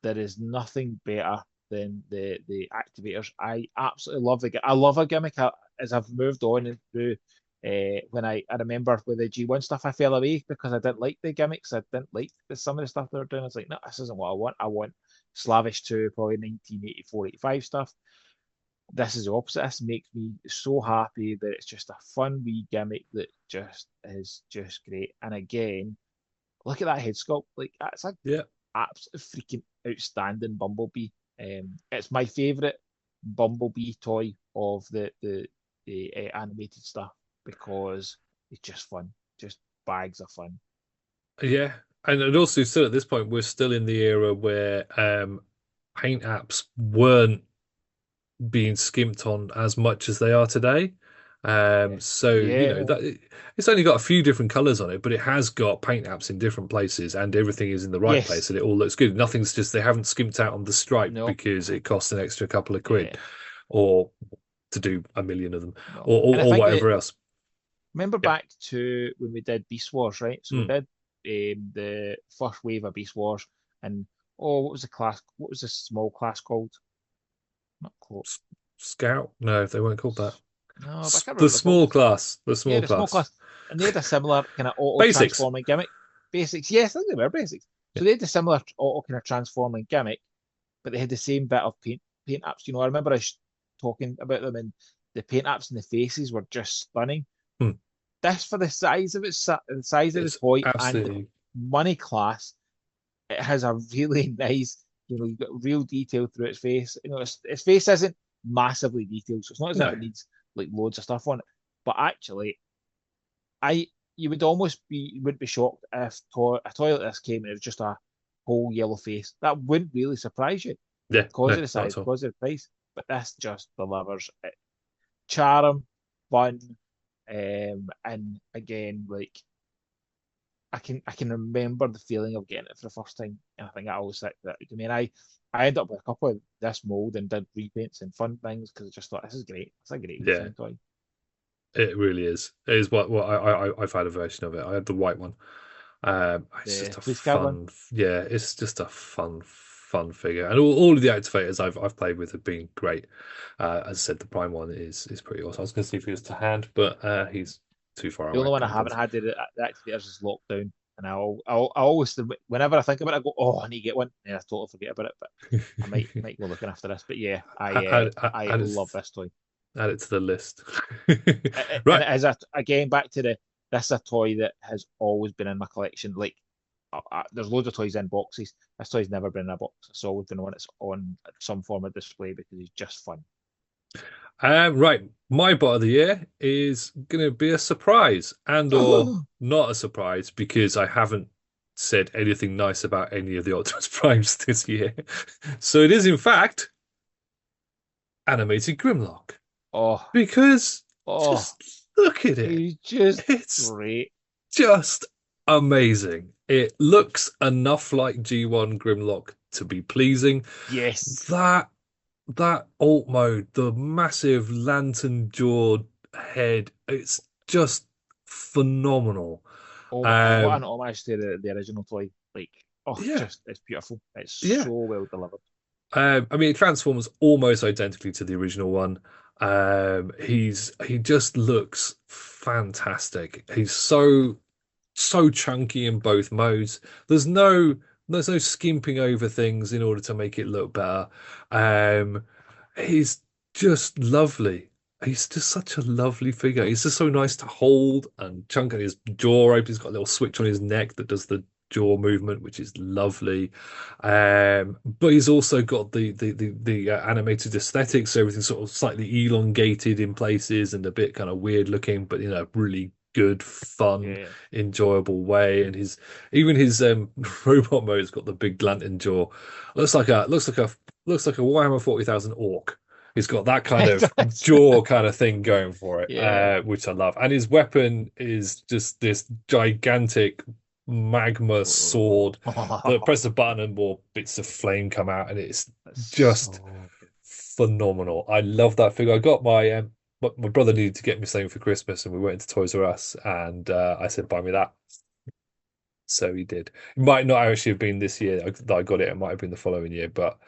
Speaker 2: there is nothing better than the activators. I absolutely love I love a gimmick. As I've moved on and through, when I remember with the G1 stuff, I fell away because I didn't like the gimmicks. I didn't like some of the stuff they were doing. I was like, no, this isn't what I want. I want Slavish 2, probably 1984, 85 stuff. This is the opposite. This makes me so happy that it's just a fun wee gimmick that just is just great. And again, look at that head sculpt. Like that's a
Speaker 1: Yeah.
Speaker 2: absolutely freaking outstanding Bumblebee. It's my favorite Bumblebee toy of the animated stuff because it's just fun, just bags of fun.
Speaker 1: Yeah. And also, still at this point, we're still in the era where paint apps weren't being skimped on as much as they are today.
Speaker 2: Yeah,
Speaker 1: So
Speaker 2: yeah,
Speaker 1: that it's only got a few different colors on it, but it has got paint apps in different places, and everything is in the right place,
Speaker 2: yes,
Speaker 1: and it all looks good. Nothing's just they haven't skimped out on the stripe
Speaker 2: no,
Speaker 1: because it costs an extra couple of
Speaker 2: yeah,
Speaker 1: quid, or to do a million of them,
Speaker 2: no.
Speaker 1: or
Speaker 2: And I
Speaker 1: or
Speaker 2: think that
Speaker 1: whatever else.
Speaker 2: remember
Speaker 1: Yeah.
Speaker 2: back to when we did Beast Wars, right? So we
Speaker 1: Mm.
Speaker 2: did the first wave of Beast Wars, and oh, what was the class? What was the small class called? Not called.
Speaker 1: S- Scout? No, they weren't called that.
Speaker 2: No, but I can't remember
Speaker 1: The
Speaker 2: what they're called.
Speaker 1: small class. The
Speaker 2: Yeah,
Speaker 1: small
Speaker 2: the small
Speaker 1: class.
Speaker 2: class, and they had a similar kind of auto
Speaker 1: Basics.
Speaker 2: transforming gimmick. Basics, yes, I think they were basics.
Speaker 1: Yeah.
Speaker 2: So they had a similar auto kind of transforming gimmick, but they had the same bit of paint apps. I remember us talking about them, and the paint apps and the faces were just stunning.
Speaker 1: Mm.
Speaker 2: This for the size of the size of the
Speaker 1: It's
Speaker 2: toy and the
Speaker 1: absolutely
Speaker 2: money class, it has a really nice, you've got real detail through its face. Its face isn't massively detailed, so it's not as if
Speaker 1: no.
Speaker 2: it needs like loads of stuff on it. But actually, I you would almost be you would be shocked if a toy like this came and it was just a whole yellow face. That wouldn't really surprise you
Speaker 1: Yeah,
Speaker 2: because
Speaker 1: no,
Speaker 2: of the
Speaker 1: not
Speaker 2: size,
Speaker 1: at all.
Speaker 2: because of the price. But this just delivers it. Charm, fun, and again, like I can remember the feeling of getting it for the first time, and I think I always think that. I mean, I ended up with a couple of this mold and did repaints and fun things because I just thought this is great. It's a great wee
Speaker 1: Yeah,
Speaker 2: fun toy.
Speaker 1: it really is. It is what I've had a version of it. I had the white one. It's
Speaker 2: The
Speaker 1: just a
Speaker 2: police card one.
Speaker 1: fun. Yeah, it's just a fun. fun figure, and all of the activators I've played with have been great. As I said, the Prime one is pretty awesome. I was going to see if he was to hand, but he's too far
Speaker 2: The
Speaker 1: away.
Speaker 2: only one I
Speaker 1: Can't
Speaker 2: haven't
Speaker 1: bother.
Speaker 2: had the activators is Lockdown, and I always whenever I think about it, I go, oh, I need to get one, and I totally forget about it. But I might go looking after this. But yeah, I
Speaker 1: Add
Speaker 2: love this toy.
Speaker 1: it to the list.
Speaker 2: And
Speaker 1: Right.
Speaker 2: as a again back to the this is a toy that has always been in my collection. Like there's loads of toys in boxes. This toy's never been in a box. It's always been one that's on some form of display because he's just fun.
Speaker 1: Right. My bot of the year is going to be a surprise and or not a surprise because I haven't said anything nice about any of the Optimus Primes this year. So it is, in fact, animated Grimlock.
Speaker 2: Oh,
Speaker 1: Because
Speaker 2: oh,
Speaker 1: just look at it.
Speaker 2: he's just
Speaker 1: It's
Speaker 2: great.
Speaker 1: just amazing. It looks enough like G1 Grimlock to be pleasing.
Speaker 2: Yes.
Speaker 1: That that alt mode, the massive lantern jawed head, it's just phenomenal.
Speaker 2: Oh, what an
Speaker 1: Um,
Speaker 2: homage to the original toy. Like, oh,
Speaker 1: yeah,
Speaker 2: it's beautiful. It's
Speaker 1: yeah.
Speaker 2: so well delivered.
Speaker 1: I mean, it transforms almost identically to the original one. He just looks fantastic. He's so chunky in both modes. There's no skimping over things in order to make it look better. Um, he's just lovely. He's just such a lovely figure. He's just so nice to hold and chunk at his jaw open. He's got a little switch on his neck that does the jaw movement, which is lovely. But he's also got the animated aesthetics, so everything's sort of slightly elongated in places and a bit kind of weird looking, but really good, fun,
Speaker 2: Yeah.
Speaker 1: enjoyable way. And his robot mode's got the big lantern jaw. Looks like a Warhammer 40,000 orc. He's got that kind
Speaker 2: It
Speaker 1: of
Speaker 2: does.
Speaker 1: jaw kind of thing going for it,
Speaker 2: Yeah.
Speaker 1: which I love. And his weapon is just this gigantic magma sword that press a button and more bits of flame come out, and it's
Speaker 2: That's
Speaker 1: just
Speaker 2: so good.
Speaker 1: phenomenal. I love that figure. I got my brother needed to get me something for Christmas, and we went into Toys R Us, and I said, "Buy me that." So he did. It might not actually have been this year that I got it. It might have been the following year, but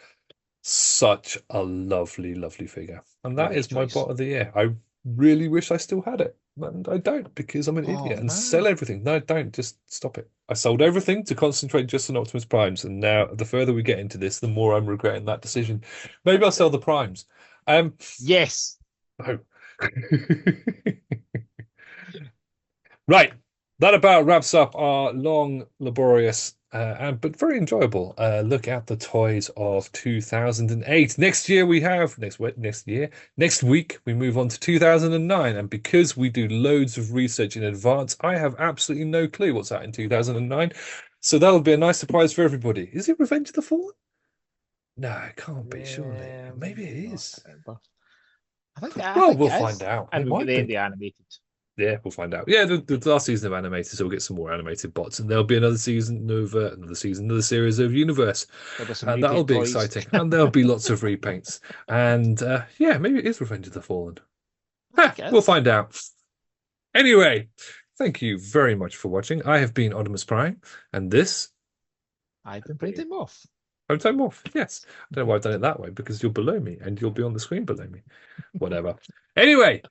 Speaker 1: such a lovely, lovely figure. And that
Speaker 2: Great
Speaker 1: is my
Speaker 2: choice.
Speaker 1: bot of the year. I really wish I still had it. And I don't because I'm an
Speaker 2: Oh
Speaker 1: idiot and sell
Speaker 2: man.
Speaker 1: everything. No, don't. Just stop it. I sold everything to concentrate just on Optimus Primes. And now the further we get into this, the more I'm regretting that decision. Maybe I'll sell the Primes. Um,
Speaker 2: Yes.
Speaker 1: no. Right. That about wraps up our long, laborious, and but very enjoyable look at the toys of 2008. Next week we move on to 2009, and because we do loads of research in advance, I have absolutely no clue what's out in 2009. So that'll be a nice surprise for everybody. Is it Revenge of the Fallen? No, it can't be, surely. Maybe it
Speaker 2: I
Speaker 1: is.
Speaker 2: can't remember. I
Speaker 1: Well,
Speaker 2: think
Speaker 1: we'll
Speaker 2: it
Speaker 1: find
Speaker 2: is.
Speaker 1: out.
Speaker 2: And
Speaker 1: It
Speaker 2: we've got
Speaker 1: might
Speaker 2: the
Speaker 1: be.
Speaker 2: indie animated.
Speaker 1: Yeah, we'll find out. Yeah, the last season of animated, so we'll get some more animated bots, and there'll be another series of Universe,
Speaker 2: There'll be some
Speaker 1: and that'll
Speaker 2: repaint
Speaker 1: be
Speaker 2: toys.
Speaker 1: exciting. And there'll be lots of repaints, and yeah, maybe it is Revenge of the Fallen.
Speaker 2: I think it
Speaker 1: We'll
Speaker 2: is.
Speaker 1: find out. Anyway, thank you very much for watching. I have been Odimus Prime, and this
Speaker 2: I've been printing off.
Speaker 1: I'm Tom Wolf. Yes, I don't know why I've done it that way because you're below me, and you'll be on the screen below me. Whatever. Anyway,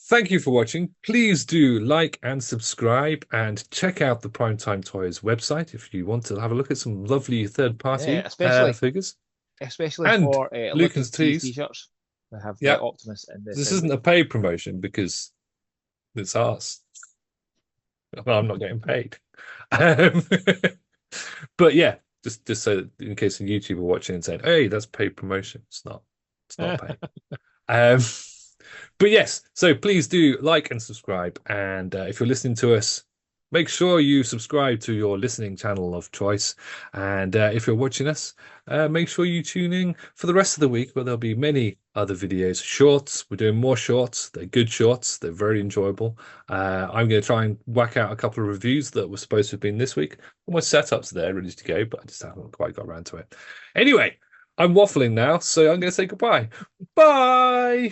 Speaker 1: thank you for watching. Please do like and subscribe and check out the Primetime Toys website if you want to have a look at some lovely third
Speaker 2: Yeah,
Speaker 1: party figures.
Speaker 2: especially
Speaker 1: And
Speaker 2: for
Speaker 1: Lucan's
Speaker 2: Lucas T's
Speaker 1: Tees.
Speaker 2: t-shirts. We have
Speaker 1: Yeah,
Speaker 2: Optimus and the
Speaker 1: this isn't
Speaker 2: Soundwave.
Speaker 1: a paid promotion because it's ours. Well, I'm not getting paid. Um, but yeah, just so that in case a YouTuber watching and saying, "Hey, that's paid promotion," it's not. It's not paid. Um, but yes, so please do like and subscribe. And if you're listening to us, make sure you subscribe to your listening channel of choice. And if you're watching us, make sure you tune in for the rest of the week where there'll be many other videos. Shorts, we're doing more shorts. They're good shorts, they're very enjoyable. I'm going to try and whack out a couple of reviews that were supposed to have been this week. All my setups are there ready to go, but I just haven't quite got around to it. Anyway, I'm waffling now, so I'm going to say goodbye. Bye.